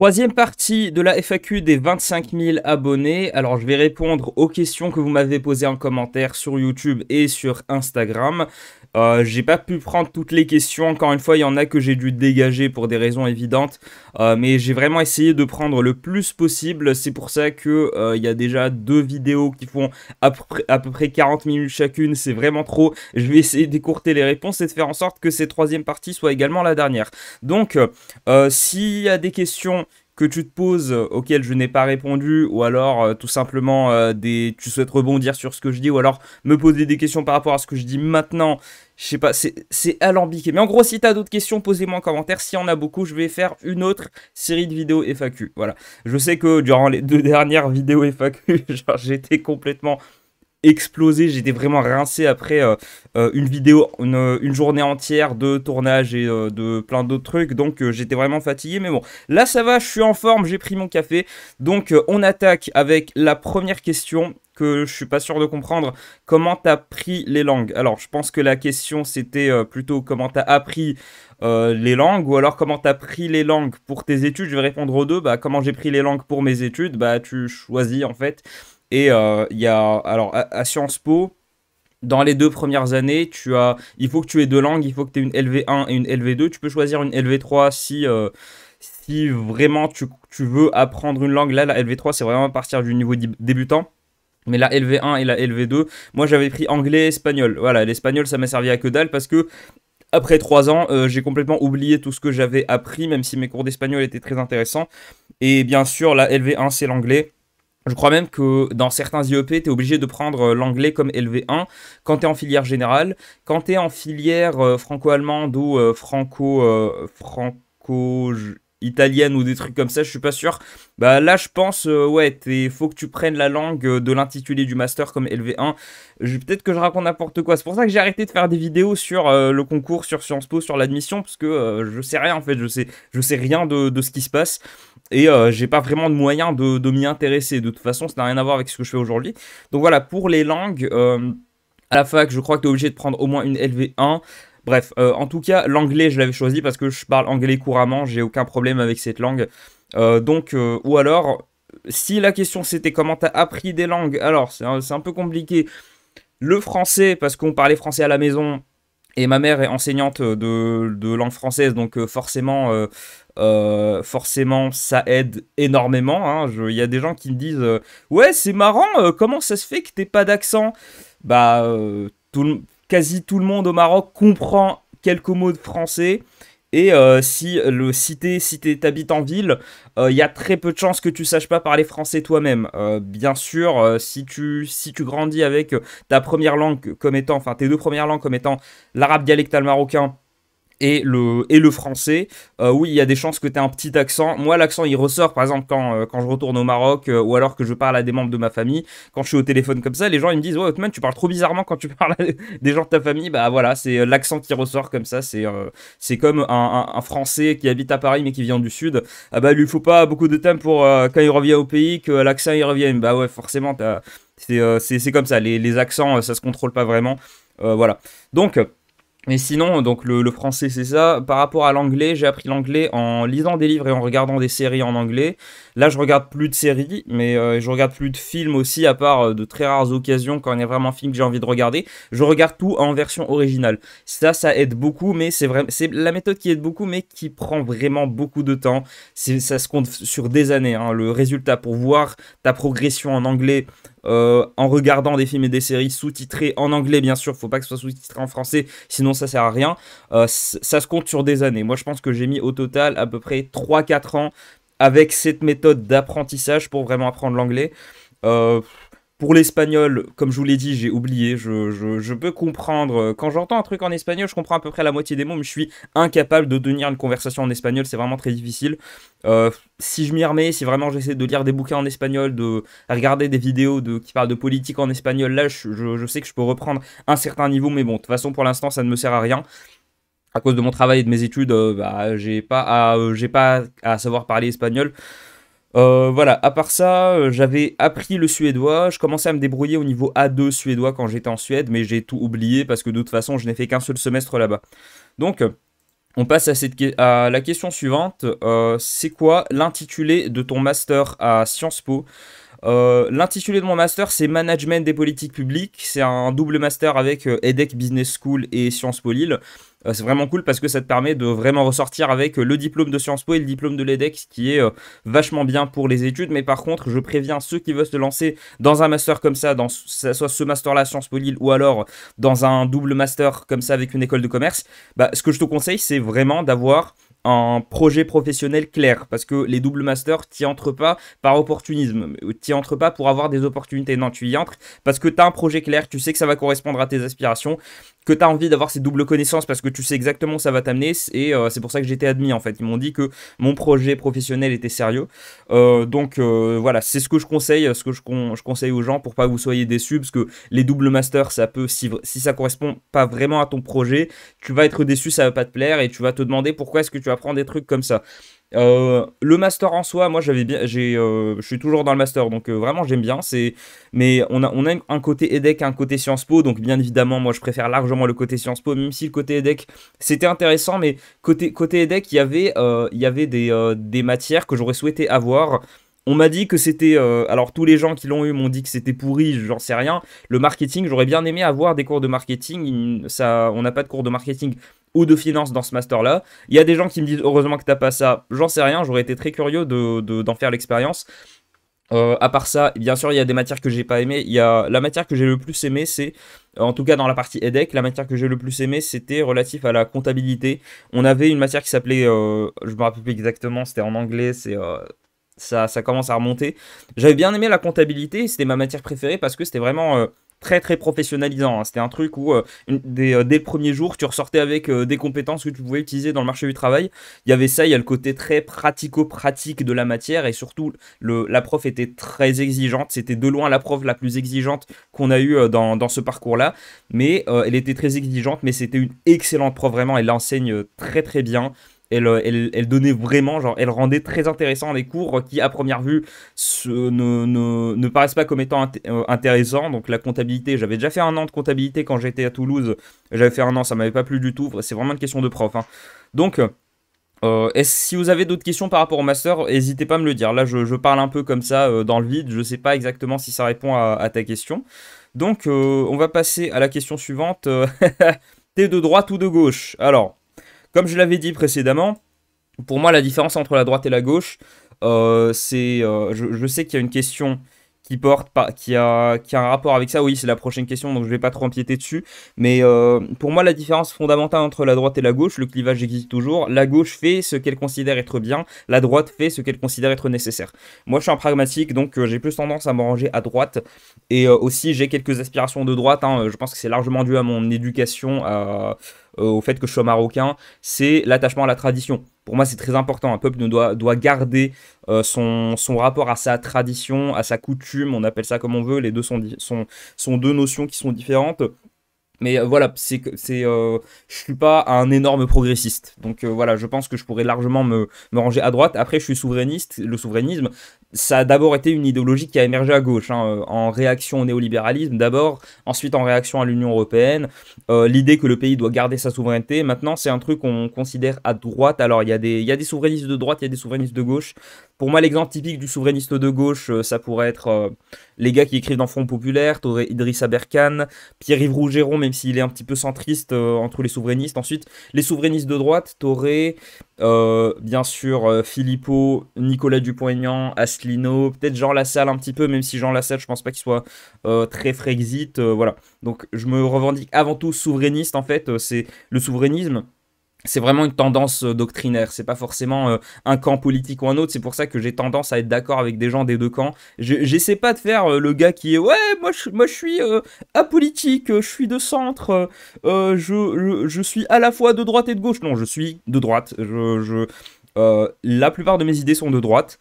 Troisième partie de la FAQ des 25 000 abonnés. Alors, je vais répondre aux questions que vous m'avez posées en commentaire sur YouTube et sur Instagram. J'ai pas pu prendre toutes les questions. Encore une fois, il y en a que j'ai dû dégager pour des raisons évidentes. Mais j'ai vraiment essayé de prendre le plus possible. C'est pour ça que il y a déjà 2 vidéos qui font à peu près 40 minutes chacune. C'est vraiment trop. Je vais essayer d'écourter les réponses et de faire en sorte que cette troisième partie soit également la dernière. Donc, s'il y a des questions que tu te poses auxquelles je n'ai pas répondu, ou alors tout simplement tu souhaites rebondir sur ce que je dis, ou alors me poser des questions par rapport à ce que je dis maintenant, je sais pas, c'est alambiqué. Mais en gros, si tu as d'autres questions, posez-moi en commentaire. S'il y en a beaucoup, je vais faire une autre série de vidéos FAQ. Voilà. Je sais que durant les 2 dernières vidéos FAQ, j'étais complètement explosé, j'étais vraiment rincé après une vidéo, une journée entière de tournage et de plein d'autres trucs, donc j'étais vraiment fatigué, mais bon, là ça va, je suis en forme, j'ai pris mon café, donc on attaque avec la première question que je suis pas sûr de comprendre. Comment t'as pris les langues? Alors je pense que la question c'était plutôt comment t'as appris les langues, ou alors comment t'as pris les langues pour tes études. Je vais répondre aux deux. Bah, comment j'ai pris les langues pour mes études, bah tu choisis en fait. Et il y a, alors à Sciences Po, dans les 2 premières années, il faut que tu aies 2 langues, il faut que tu aies une LV1 et une LV2. Tu peux choisir une LV3 si vraiment tu veux apprendre une langue. Là, la LV3, c'est vraiment à partir du niveau débutant. Mais la LV1 et la LV2, moi j'avais pris anglais et espagnol. Voilà, l'espagnol ça m'a servi à que dalle parce que après 3 ans, j'ai complètement oublié tout ce que j'avais appris, même si mes cours d'espagnol étaient très intéressants. Et bien sûr, la LV1 c'est l'anglais. Je crois même que dans certains IEP, tu es obligé de prendre l'anglais comme LV1 quand tu es en filière générale. Quand tu es en filière franco-allemande ou franco-italienne ou des trucs comme ça, je suis pas sûr. Bah là, je pense, ouais, faut que tu prennes la langue de l'intitulé du master comme LV1. Peut-être que je raconte n'importe quoi. C'est pour ça que j'ai arrêté de faire des vidéos sur le concours, sur Sciences Po, sur l'admission, parce que je sais rien en fait. Je sais rien de ce qui se passe. Et j'ai pas vraiment de moyen de m'y intéresser. De toute façon, ça n'a rien à voir avec ce que je fais aujourd'hui. Donc voilà, pour les langues, à la fac, je crois que tu es obligé de prendre au moins une LV1. Bref, en tout cas, l'anglais, je l'avais choisi parce que je parle anglais couramment. J'ai aucun problème avec cette langue. Ou alors, si la question c'était comment tu as appris des langues, alors c'est un peu compliqué. Le français, parce qu'on parlait français à la maison. Et ma mère est enseignante de langue française, donc forcément, ça aide énormément. Hein. Il y a des gens qui me disent ouais, c'est marrant, comment ça se fait que t'aies pas d'accent? Bah, quasi tout le monde au Maroc comprend quelques mots de français. Et si t'habites en ville, il y a très peu de chances que tu saches pas parler français toi-même. Bien sûr, si tu grandis avec ta première langue comme étant, enfin tes 2 premières langues comme étant l'arabe dialectal marocain et le français, oui, il y a des chances que tu aies un petit accent. Moi, l'accent, il ressort, par exemple, quand je retourne au Maroc, ou alors que je parle à des membres de ma famille. Quand je suis au téléphone comme ça, les gens, ils me disent « Ouais, Othman, tu parles trop bizarrement quand tu parles à des gens de ta famille. » Bah voilà, c'est l'accent qui ressort comme ça. C'est comme un Français qui habite à Paris, mais qui vient du Sud. Ah bah, lui, il faut pas beaucoup de temps pour, quand il revient au pays, que l'accent, il revienne. Bah ouais, forcément, c'est comme ça. Les accents, ça se contrôle pas vraiment. Voilà. Donc... Mais sinon, donc le français c'est ça. Par rapport à l'anglais, j'ai appris l'anglais en lisant des livres et en regardant des séries en anglais. Là, je regarde plus de séries, mais je regarde plus de films aussi, à part de très rares occasions quand il y a vraiment un film que j'ai envie de regarder. Je regarde tout en version originale. Ça aide beaucoup, mais c'est la méthode qui aide beaucoup, mais qui prend vraiment beaucoup de temps. Ça se compte sur des années, hein. Le résultat pour voir ta progression en anglais. En regardant des films et des séries sous-titrés en anglais, bien sûr, faut pas que ce soit sous-titré en français, sinon ça sert à rien. Ça se compte sur des années. Moi, je pense que j'ai mis au total à peu près 3-4 ans avec cette méthode d'apprentissage pour vraiment apprendre l'anglais. Pour l'espagnol, comme je vous l'ai dit, j'ai oublié. Je peux comprendre. Quand j'entends un truc en espagnol, je comprends à peu près la moitié des mots, mais je suis incapable de tenir une conversation en espagnol. C'est vraiment très difficile. Si je m'y remets, si vraiment j'essaie de lire des bouquins en espagnol, de regarder des vidéos qui parlent de politique en espagnol, là, je sais que je peux reprendre un certain niveau, mais bon, de toute façon, pour l'instant, ça ne me sert à rien. À cause de mon travail et de mes études, bah, j'ai pas à savoir parler espagnol. Voilà, à part ça, j'avais appris le suédois. Je commençais à me débrouiller au niveau A2 suédois quand j'étais en Suède, mais j'ai tout oublié parce que de toute façon, je n'ai fait qu'un seul semestre là-bas. Donc, On passe à la question suivante. C'est quoi l'intitulé de ton master à Sciences Po? L'intitulé de mon master, c'est Management des politiques publiques. C'est un double master avec EDHEC Business School et Sciences Po Lille. C'est vraiment cool parce que ça te permet de vraiment ressortir avec le diplôme de Sciences Po et le diplôme de l'EDHEC, ce qui est vachement bien pour les études. Mais par contre, je préviens ceux qui veulent se lancer dans un master comme ça, soit ce master-là à Sciences Po Lille ou alors dans un double master comme ça avec une école de commerce, bah, ce que je te conseille, c'est vraiment d'avoir un projet professionnel clair, parce que les doubles masters, t'y entres pas par opportunisme, t'y entres pas pour avoir des opportunités, non, tu y entres parce que t'as un projet clair, tu sais que ça va correspondre à tes aspirations, que t'as envie d'avoir ces doubles connaissances parce que tu sais exactement où ça va t'amener, et c'est pour ça que j'étais admis en fait, ils m'ont dit que mon projet professionnel était sérieux, voilà, c'est ce que je conseille, je conseille aux gens pour pas que vous soyez déçus, parce que les doubles masters, ça peut, si ça correspond pas vraiment à ton projet, tu vas être déçu, ça va pas te plaire et tu vas te demander pourquoi est-ce que tu apprends des trucs comme ça. Le master en soi, moi je suis toujours dans le master, donc vraiment j'aime bien. Mais on a un côté EDHEC, un côté Sciences Po, donc bien évidemment moi je préfère largement le côté Sciences Po, même si le côté EDHEC c'était intéressant, mais côté EDHEC il y avait des matières que j'aurais souhaité avoir. On m'a dit que c'était. Alors, tous les gens qui l'ont eu m'ont dit que c'était pourri, j'en sais rien. Le marketing, j'aurais bien aimé avoir des cours de marketing. On n'a pas de cours de marketing ou de finance dans ce master-là. Il y a des gens qui me disent heureusement que t'as pas ça. J'en sais rien, j'aurais été très curieux d'en faire l'expérience. À part ça, bien sûr, il y a des matières que j'ai pas aimées. Il y a la matière que j'ai le plus aimée, c'est, en tout cas dans la partie EDHEC, la matière que j'ai le plus aimée, c'était relatif à la comptabilité. On avait une matière qui s'appelait, je me rappelle plus exactement, c'était en anglais, ça commence à remonter. J'avais bien aimé la comptabilité, c'était ma matière préférée parce que c'était vraiment très très professionnalisant, hein. C'était un truc où dès le premier jour, tu ressortais avec des compétences que tu pouvais utiliser dans le marché du travail. Il y avait ça, il y a le côté très pratico-pratique de la matière et surtout la prof était très exigeante. C'était de loin la prof la plus exigeante qu'on a eue dans ce parcours-là. Mais elle était très exigeante, mais c'était une excellente prof vraiment. Elle enseigne très très bien. Elle donnait vraiment, genre, elle rendait très intéressant des cours qui, à première vue, ne paraissent pas comme étant intéressants. Donc, la comptabilité, j'avais déjà fait un an de comptabilité quand j'étais à Toulouse. J'avais fait un an, ça m'avait pas plu du tout. C'est vraiment une question de prof, hein. Donc, si vous avez d'autres questions par rapport au master, n'hésitez pas à me le dire. Là, je parle un peu comme ça, dans le vide. Je sais pas exactement si ça répond à ta question. Donc, on va passer à la question suivante. T'es de droite ou de gauche? Alors. Comme je l'avais dit précédemment, pour moi, la différence entre la droite et la gauche, je sais qu'il y a une question qui a un rapport avec ça. Oui, c'est la prochaine question, donc je ne vais pas trop empiéter dessus. Mais pour moi, la différence fondamentale entre la droite et la gauche, le clivage existe toujours. La gauche fait ce qu'elle considère être bien, la droite fait ce qu'elle considère être nécessaire. Moi, je suis un pragmatique, donc j'ai plus tendance à me ranger à droite. Et aussi, j'ai quelques aspirations de droite, hein. Je pense que c'est largement dû à mon éducation, au fait que je sois marocain. C'est l'attachement à la tradition. Pour moi, c'est très important. Un peuple doit garder son rapport à sa tradition, à sa coutume, on appelle ça comme on veut. Les deux sont deux notions qui sont différentes. Mais voilà, je suis pas un énorme progressiste. Donc voilà, je pense que je pourrais largement me ranger à droite. Après, je suis souverainiste. Le souverainisme, ça a d'abord été une idéologie qui a émergé à gauche, hein, en réaction au néolibéralisme d'abord, ensuite en réaction à l'Union européenne. L'idée que le pays doit garder sa souveraineté. Maintenant, c'est un truc qu'on considère à droite. Alors, il y a des souverainistes de droite, il y a des souverainistes de gauche. Pour moi, l'exemple typique du souverainiste de gauche, ça pourrait être les gars qui écrivent dans Front Populaire. T'aurais Idrissa Berkane, Pierre-Yves Rougeron, même s'il est un petit peu centriste entre les souverainistes. Ensuite, les souverainistes de droite, t'aurais bien sûr Philippot, Nicolas Dupont-Aignan, Asselineau, peut-être Jean Lassalle un petit peu, même si Jean Lassalle, je pense pas qu'il soit très Frexit. Voilà. Donc, je me revendique avant tout souverainiste, en fait. C'est le souverainisme. C'est vraiment une tendance doctrinaire, c'est pas forcément un camp politique ou un autre, c'est pour ça que j'ai tendance à être d'accord avec des gens des deux camps. J'essaie pas de faire le gars qui est ouais, moi je suis apolitique, je suis de centre, je suis à la fois de droite et de gauche. Non, je suis de droite, la plupart de mes idées sont de droite.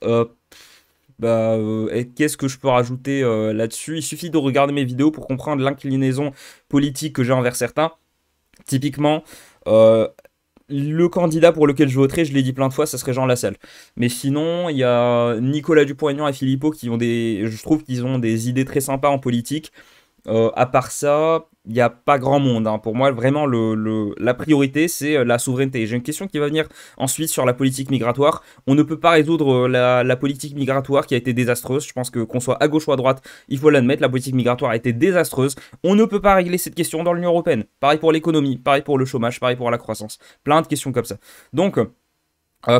Euh, et qu'est-ce que je peux rajouter là-dessus? Il suffit de regarder mes vidéos pour comprendre l'inclinaison politique que j'ai envers certains. Typiquement, euh, le candidat pour lequel je voterai, je l'ai dit plein de fois, ça serait Jean Lassalle. Mais sinon, il y a Nicolas Dupont-Aignan et Philippot je trouve qu'ils ont des idées très sympas en politique. À part ça, il n'y a pas grand monde, hein. Pour moi, vraiment, la priorité, c'est la souveraineté. J'ai une question qui va venir ensuite sur la politique migratoire. On ne peut pas résoudre la politique migratoire qui a été désastreuse. Je pense que qu'on soit à gauche ou à droite, il faut l'admettre, la politique migratoire a été désastreuse. On ne peut pas régler cette question dans l'Union européenne. Pareil pour l'économie, pareil pour le chômage, pareil pour la croissance. Plein de questions comme ça. Donc,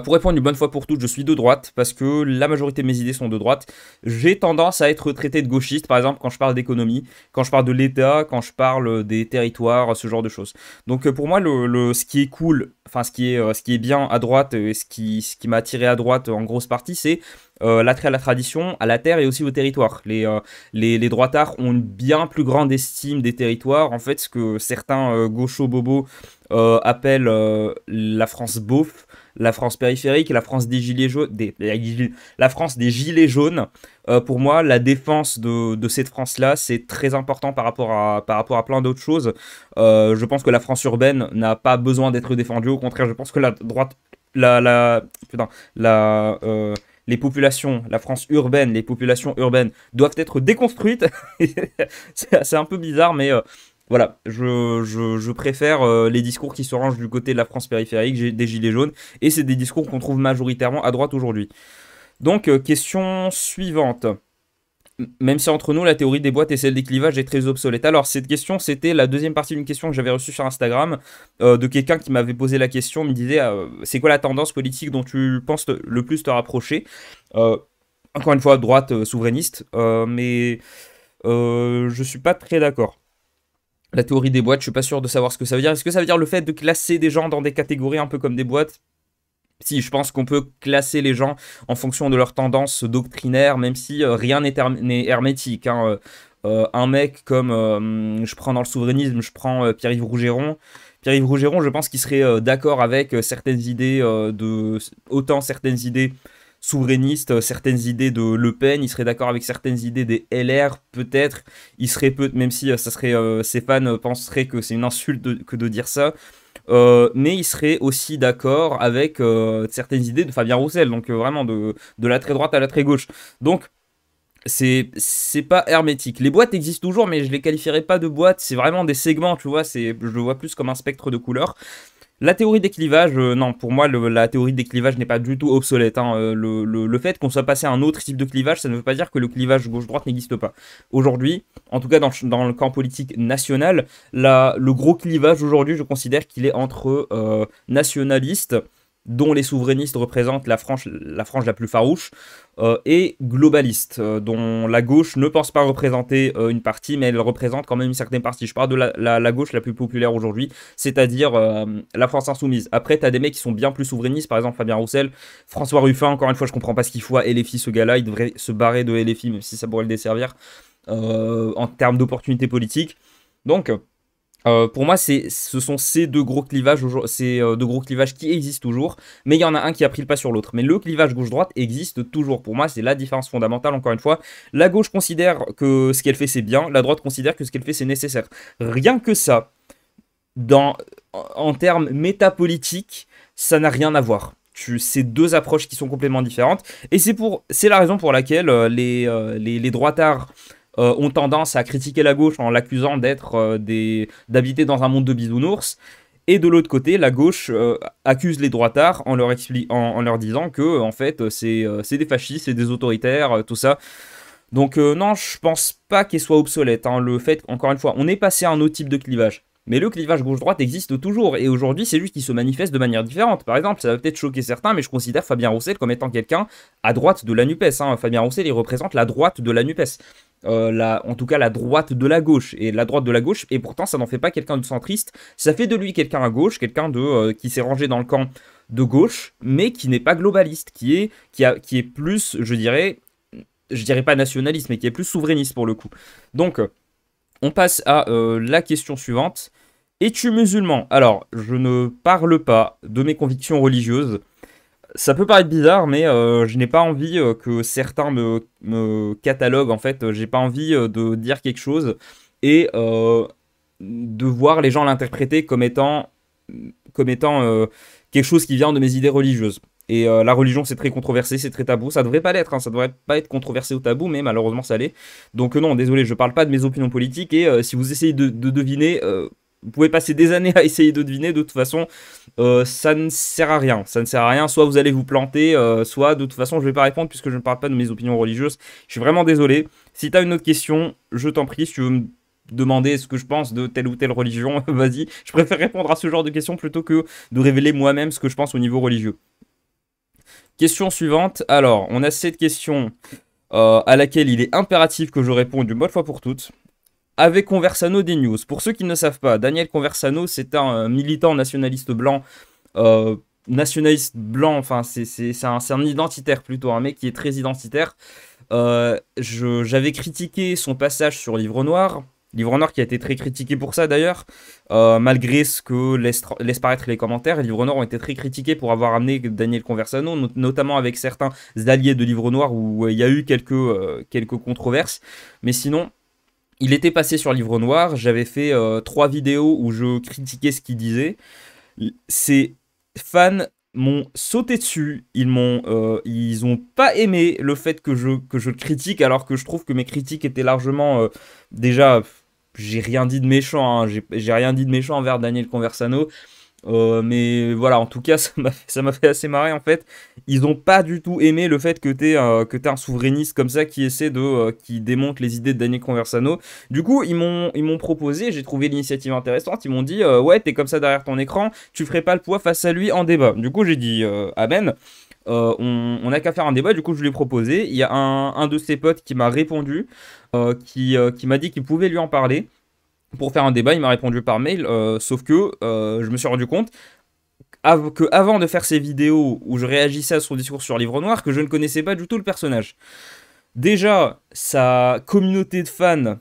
pour répondre une bonne fois pour toutes, je suis de droite, parce que la majorité de mes idées sont de droite. J'ai tendance à être traité de gauchiste, par exemple, quand je parle d'économie, quand je parle de l'État, quand je parle des territoires, ce genre de choses. Donc pour moi, ce qui est cool, enfin ce qui est bien à droite, et ce qui m'a attiré à droite en grosse partie, c'est l'attrait à la tradition, à la terre et aussi au territoire. Les droitards ont une bien plus grande estime des territoires. En fait, ce que certains gauchos bobos appellent la France beauf, la France périphérique, la France des gilets jaunes, la France des gilets jaunes. Pour moi, la défense de cette France-là, c'est très important par rapport à plein d'autres choses. Je pense que la France urbaine n'a pas besoin d'être défendue. Au contraire, je pense que la droite, putain, les populations, la France urbaine, les populations urbaines doivent être déconstruites. C'est un peu bizarre, mais voilà, je préfère les discours qui se rangent du côté de la France périphérique, des gilets jaunes, et c'est des discours qu'on trouve majoritairement à droite aujourd'hui. Donc, question suivante. Même si entre nous, la théorie des boîtes et celle des clivages est très obsolète. Alors, cette question, c'était la deuxième partie d'une question que j'avais reçue sur Instagram, de quelqu'un qui m'avait posé la question, me disait, c'est quoi la tendance politique dont tu penses le plus te rapprocher? Encore une fois, droite souverainiste, mais je suis pas très d'accord. La théorie des boîtes, je suis pas sûr de savoir ce que ça veut dire. Est-ce que ça veut dire le fait de classer des gens dans des catégories un peu comme des boîtes? Si, je pense qu'on peut classer les gens en fonction de leurs tendances doctrinaires, même si rien n'est hermétique, hein. Un mec comme, je prends dans le souverainisme, je prends Pierre-Yves Rougeron. Pierre-Yves Rougeron, je pense qu'il serait d'accord avec certaines idées autant certaines idées souverainistes, certaines idées de Le Pen, il serait d'accord avec certaines idées des LR, peut-être. Il serait même si ça serait, ses fans penseraient que c'est une insulte que de dire ça. Mais il serait aussi d'accord avec certaines idées de Fabien Roussel, donc vraiment de la très droite à la très gauche. Donc c'est pas hermétique. Les boîtes existent toujours, mais je les qualifierais pas de boîtes, c'est vraiment des segments, tu vois, je le vois plus comme un spectre de couleurs. La théorie des clivages, non, pour moi, la théorie des clivages n'est pas du tout obsolète, hein. Le fait qu'on soit passé à un autre type de clivage, ça ne veut pas dire que le clivage gauche-droite n'existe pas. Aujourd'hui, en tout cas dans le camp politique national, le gros clivage aujourd'hui, je considère qu'il est entre nationalistes, dont les souverainistes représentent la frange la plus farouche, et globalistes, dont la gauche ne pense pas représenter une partie, mais elle représente quand même une certaine partie. Je parle de la gauche la plus populaire aujourd'hui, c'est-à-dire la France insoumise. Après, t'as des mecs qui sont bien plus souverainistes, par exemple Fabien Roussel, François Ruffin, encore une fois, je comprends pas ce qu'il faut à LFI, ce gars-là, il devrait se barrer de LFI, même si ça pourrait le desservir en termes d'opportunités politiques. Donc, pour moi, ce sont ces deux gros clivages, qui existent toujours, mais il y en a un qui a pris le pas sur l'autre. Mais le clivage gauche-droite existe toujours. Pour moi, c'est la différence fondamentale, encore une fois. La gauche considère que ce qu'elle fait, c'est bien, la droite considère que ce qu'elle fait, c'est nécessaire. Rien que ça, en termes métapolitiques, ça n'a rien à voir. C'est deux approches qui sont complètement différentes. Et c'est la raison pour laquelle les droitards ont tendance à critiquer la gauche en l'accusant d'habiter dans un monde de bisounours. Et de l'autre côté, la gauche accuse les droitards en leur disant que en fait c'est des fascistes, c'est des autoritaires, tout ça. Donc non, je pense pas qu'il soit obsolète, hein. Le fait, encore une fois, on est passé à un autre type de clivage. Mais le clivage gauche-droite existe toujours, et aujourd'hui c'est juste qu'il se manifeste de manière différente. Par exemple, ça va peut-être choquer certains, mais je considère Fabien Roussel comme étant quelqu'un à droite de la NUPES, hein. Fabien Roussel, il représente la droite de la NUPES. En tout cas la droite de la gauche, et la droite de la gauche, et pourtant ça n'en fait pas quelqu'un de centriste, ça fait de lui quelqu'un à gauche, quelqu'un qui s'est rangé dans le camp de gauche, mais qui n'est pas globaliste, qui est plus, je dirais pas nationaliste, mais qui est plus souverainiste pour le coup. Donc, on passe à la question suivante. Es-tu musulman? Alors, je ne parle pas de mes convictions religieuses. Ça peut paraître bizarre, mais je n'ai pas envie que certains me cataloguent, en fait. J'ai pas envie de dire quelque chose et de voir les gens l'interpréter comme étant quelque chose qui vient de mes idées religieuses. Et la religion, c'est très controversé, c'est très tabou. Ça devrait pas l'être, hein, ça devrait pas être controversé ou tabou, mais malheureusement, ça l'est. Donc non, désolé, je parle pas de mes opinions politiques. Et si vous essayez de deviner, vous pouvez passer des années à essayer de deviner. De toute façon, ça ne sert à rien. Ça ne sert à rien. Soit vous allez vous planter, soit de toute façon, je vais pas répondre puisque je ne parle pas de mes opinions religieuses. Je suis vraiment désolé. Si tu as une autre question, je t'en prie, si tu veux me demander ce que je pense de telle ou telle religion, vas-y. Je préfère répondre à ce genre de questions plutôt que de révéler moi-même ce que je pense au niveau religieux. Question suivante. Alors, on a cette question à laquelle il est impératif que je réponde une bonne fois pour toutes. Avec Conversano des news. Pour ceux qui ne savent pas, Daniel Conversano, c'est un militant nationaliste blanc. euh, Nationaliste blanc, enfin, c'est un identitaire plutôt, un mec qui est très identitaire. J'avais critiqué son passage sur Livre Noir. Livre Noir qui a été très critiqué pour ça d'ailleurs, malgré ce que laisse paraître les commentaires. Livre Noir ont été très critiqués pour avoir amené Daniel Conversano, notamment avec certains alliés de Livre Noir où il y a eu quelques controverses. Mais sinon, il était passé sur Livre Noir. J'avais fait 3 vidéos où je critiquais ce qu'il disait. Ces fans m'ont sauté dessus, ils ont pas aimé le fait que je le critique, alors que je trouve que mes critiques étaient largement, déjà, j'ai rien dit de méchant, hein, j'ai rien dit de méchant envers Daniel Conversano, mais voilà, en tout cas, ça m'a fait assez marrer en fait. Ils ont pas du tout aimé le fait que t'es un souverainiste comme ça qui essaie qui démonte les idées de Daniel Conversano. Du coup, ils m'ont proposé, j'ai trouvé l'initiative intéressante. Ils m'ont dit, ouais, t'es comme ça derrière ton écran, tu ferais pas le poids face à lui en débat. Du coup, j'ai dit, amen. On a qu'à faire un débat. Du coup, je lui ai proposé. Il y a un de ses potes qui m'a répondu, qui m'a dit qu'il pouvait lui en parler pour faire un débat. Il m'a répondu par mail, sauf que je me suis rendu compte que avant de faire ces vidéos où je réagissais à son discours sur Livre Noir, que je ne connaissais pas du tout le personnage. Déjà, sa communauté de fans,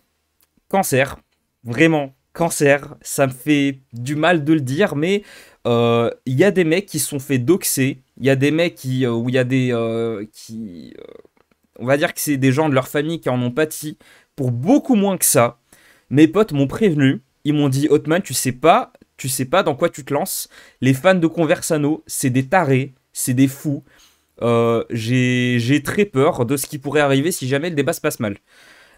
cancer, vraiment cancer, ça me fait du mal de le dire, mais il y a des mecs qui se sont fait doxer, il y a des mecs où il y a on va dire que c'est des gens de leur famille qui en ont pâti pour beaucoup moins que ça. Mes potes m'ont prévenu, ils m'ont dit Hotman, tu sais pas dans quoi tu te lances. Les fans de Conversano, c'est des tarés, c'est des fous. J'ai très peur de ce qui pourrait arriver si jamais le débat se passe mal.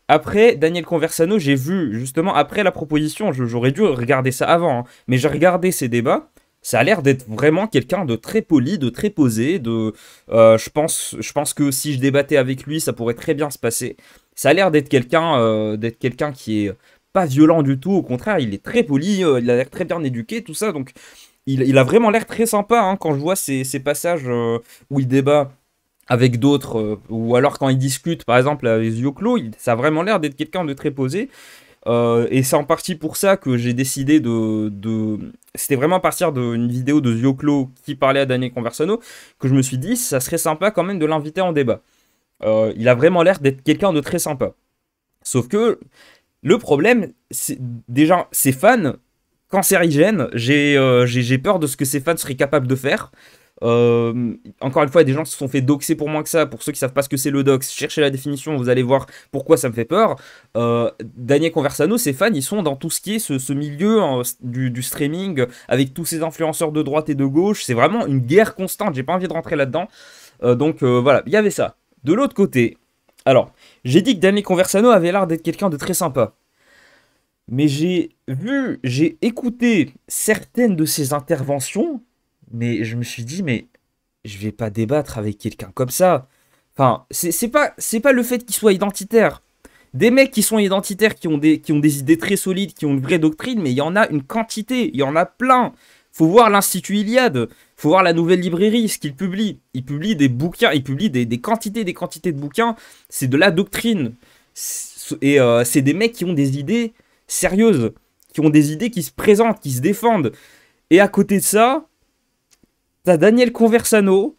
Après, Daniel Conversano, j'ai vu, justement, après la proposition, j'aurais dû regarder ça avant, hein, mais j'ai regardé ces débats, ça a l'air d'être vraiment quelqu'un de très poli, de très posé, je pense que si je débattais avec lui, ça pourrait très bien se passer. Ça a l'air d'être quelqu'un qui est pas violent du tout, au contraire, il est très poli, il a l'air très bien éduqué, tout ça, donc il a vraiment l'air très sympa, hein, quand je vois ces passages où il débat avec d'autres, ou alors quand il discute, par exemple, avec les yeux clos, ça a vraiment l'air d'être quelqu'un de très posé. Et c'est en partie pour ça que j'ai décidé C'était vraiment à partir d'une vidéo de Zioclo qui parlait à Daniel Conversano que je me suis dit, ça serait sympa quand même de l'inviter en débat. Il a vraiment l'air d'être quelqu'un de très sympa. Sauf que le problème, c'est déjà ses fans cancérigènes. J'ai peur de ce que ses fans seraient capables de faire. Encore une fois, il y a des gens qui se sont fait doxer pour moins que ça. Pour ceux qui savent pas ce que c'est le dox, cherchez la définition, vous allez voir pourquoi ça me fait peur. Daniel Conversano, ses fans, ils sont dans tout ce qui est ce milieu du streaming, avec tous ces influenceurs de droite et de gauche. C'est vraiment une guerre constante, j'ai pas envie de rentrer là-dedans. Donc voilà, il y avait ça. De l'autre côté, alors, j'ai dit que Daniel Conversano avait l'air d'être quelqu'un de très sympa. Mais j'ai écouté certaines de ses interventions, mais je me suis dit, mais je vais pas débattre avec quelqu'un comme ça. Enfin, c'est pas le fait qu'il soit identitaire. Des mecs qui sont identitaires, qui ont des idées très solides, qui ont une vraie doctrine, mais il y en a une quantité, il y en a plein. Faut voir l'Institut Iliade, faut voir la Nouvelle Librairie, ce qu'il publie. Il publie des bouquins, il publie des quantités de bouquins. C'est de la doctrine. Et c'est des mecs qui ont des idées sérieuses, qui ont des idées qui se présentent, qui se défendent. Et à côté de ça, t'as Daniel Conversano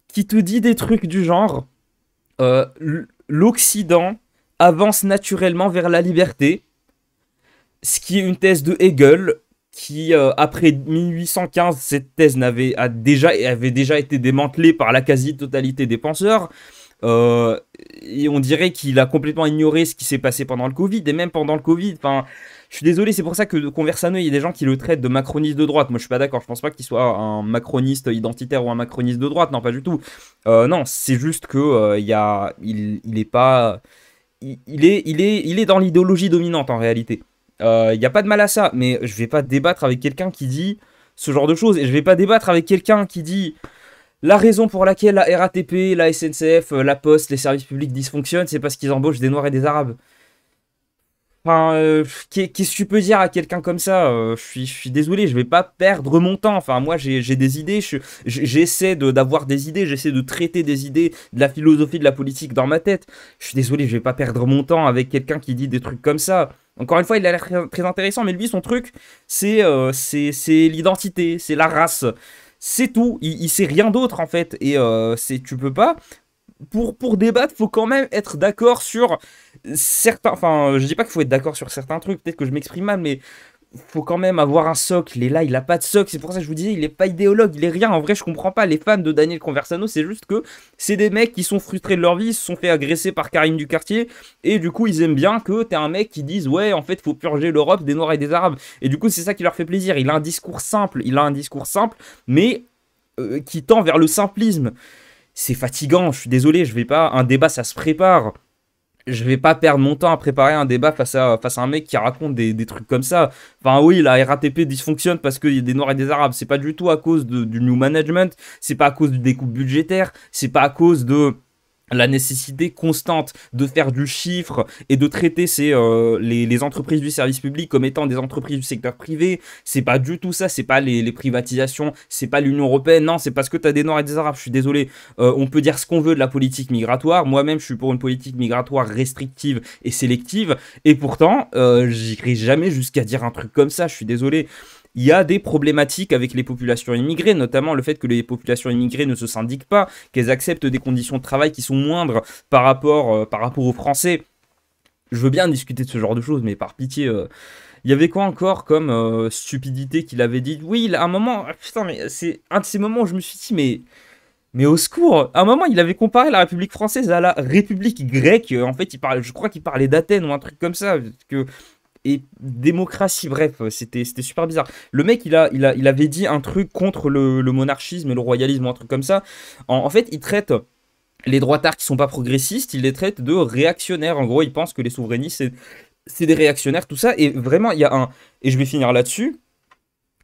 qui te dit des trucs du genre l'Occident avance naturellement vers la liberté, ce qui est une thèse de Hegel, qui après 1815, cette thèse avait déjà été démantelée par la quasi-totalité des penseurs. Et on dirait qu'il a complètement ignoré ce qui s'est passé pendant le Covid, et même pendant le Covid, enfin, Je suis désolé, c'est pour ça que Conversano, il y a des gens qui le traitent de macroniste de droite. Moi, je suis pas d'accord. Je pense pas qu'il soit un macroniste identitaire ou un macroniste de droite. Non, pas du tout. Non, c'est juste que il est pas, il est dans l'idéologie dominante en réalité. Il n'y a pas de mal à ça, mais je vais pas débattre avec quelqu'un qui dit ce genre de choses. Et je vais pas débattre avec quelqu'un qui dit la raison pour laquelle la RATP, la SNCF, la Poste, les services publics dysfonctionnent, c'est parce qu'ils embauchent des Noirs et des Arabes. Enfin, qu'est-ce que tu peux dire à quelqu'un comme ça? Je suis désolé, je vais pas perdre mon temps. Enfin, moi, j'ai des idées, j'essaie d'avoir des idées, j'essaie de traiter des idées, de la philosophie, de la politique dans ma tête. Je suis désolé, je vais pas perdre mon temps avec quelqu'un qui dit des trucs comme ça. Encore une fois, il a l'air très intéressant, mais lui, son truc, c'est l'identité, c'est la race. C'est tout, il sait rien d'autre en fait. Et tu peux pas pour débattre, faut quand même être d'accord sur certains. Enfin, je dis pas qu'il faut être d'accord sur certains trucs, peut-être que je m'exprime mal, mais faut quand même avoir un socle. Et là, il a pas de socle. C'est pour ça que je vous disais, il est pas idéologue, il est rien. En vrai, je comprends pas. Les fans de Daniel Conversano, c'est juste que c'est des mecs qui sont frustrés de leur vie, ils se sont fait agresser par Karim Ducartier, et du coup, ils aiment bien que t'es un mec qui dise ouais, en fait, faut purger l'Europe des Noirs et des Arabes. Et du coup, c'est ça qui leur fait plaisir. Il a un discours simple, mais qui tend vers le simplisme. C'est fatigant, je suis désolé, je vais pas. Un débat, ça se prépare. Je vais pas perdre mon temps à préparer un débat face à un mec qui raconte des trucs comme ça. Enfin, oui, la RATP dysfonctionne parce qu'il y a des Noirs et des Arabes. C'est pas du tout à cause du new management, c'est pas à cause du découpe budgétaire, c'est pas à cause de la nécessité constante de faire du chiffre et de traiter les entreprises du service public comme étant des entreprises du secteur privé. C'est pas du tout ça, c'est pas les privatisations, c'est pas l'Union Européenne, non, c'est parce que t'as des Noirs et des Arabes, je suis désolé. On peut dire ce qu'on veut de la politique migratoire, moi-même je suis pour une politique migratoire restrictive et sélective, et pourtant, j'irai jamais jusqu'à dire un truc comme ça, je suis désolé. Il y a des problématiques avec les populations immigrées, notamment le fait que les populations immigrées ne se syndiquent pas, qu'elles acceptent des conditions de travail qui sont moindres par rapport aux Français. Je veux bien discuter de ce genre de choses, mais par pitié, il y avait quoi encore comme stupidité qu'il avait dit? Oui, à un moment, putain, mais c'est un de ces moments où je me suis dit, mais au secours! À un moment, il avait comparé la République française à la République grecque. En fait, je crois qu'il parlait d'Athènes ou un truc comme ça. Et démocratie, bref, c'était super bizarre. Le mec, il avait dit un truc contre le monarchisme et le royalisme ou un truc comme ça. En fait, il traite les droitards qui sont pas progressistes, il les traite de réactionnaires. En gros, il pense que les souverainistes, c'est des réactionnaires, tout ça. Et vraiment, il y a un... Et je vais finir là-dessus.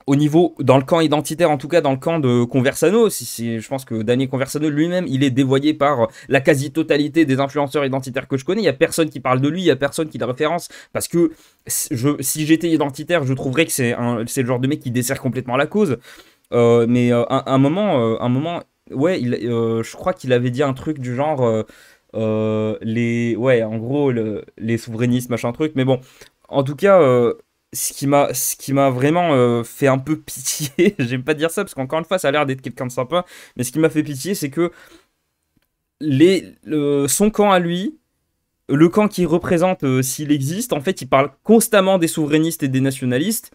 Au niveau, dans le camp identitaire, en tout cas dans le camp de Conversano, je pense que Daniel Conversano lui-même, il est dévoyé par la quasi-totalité des influenceurs identitaires que je connais. Il n'y a personne qui parle de lui, il n'y a personne qui le référence, parce que si j'étais identitaire, je trouverais que c'est le genre de mec qui dessert complètement la cause. Mais un moment, ouais, je crois qu'il avait dit un truc du genre, ouais, en gros, les souverainistes, machin truc, mais bon, en tout cas... ce qui m'a vraiment fait un peu pitié, j'aime pas dire ça parce qu'encore une fois ça a l'air d'être quelqu'un de sympa, mais ce qui m'a fait pitié c'est que son camp à lui, le camp qu'il représente s'il existe, en fait il parle constamment des souverainistes et des nationalistes,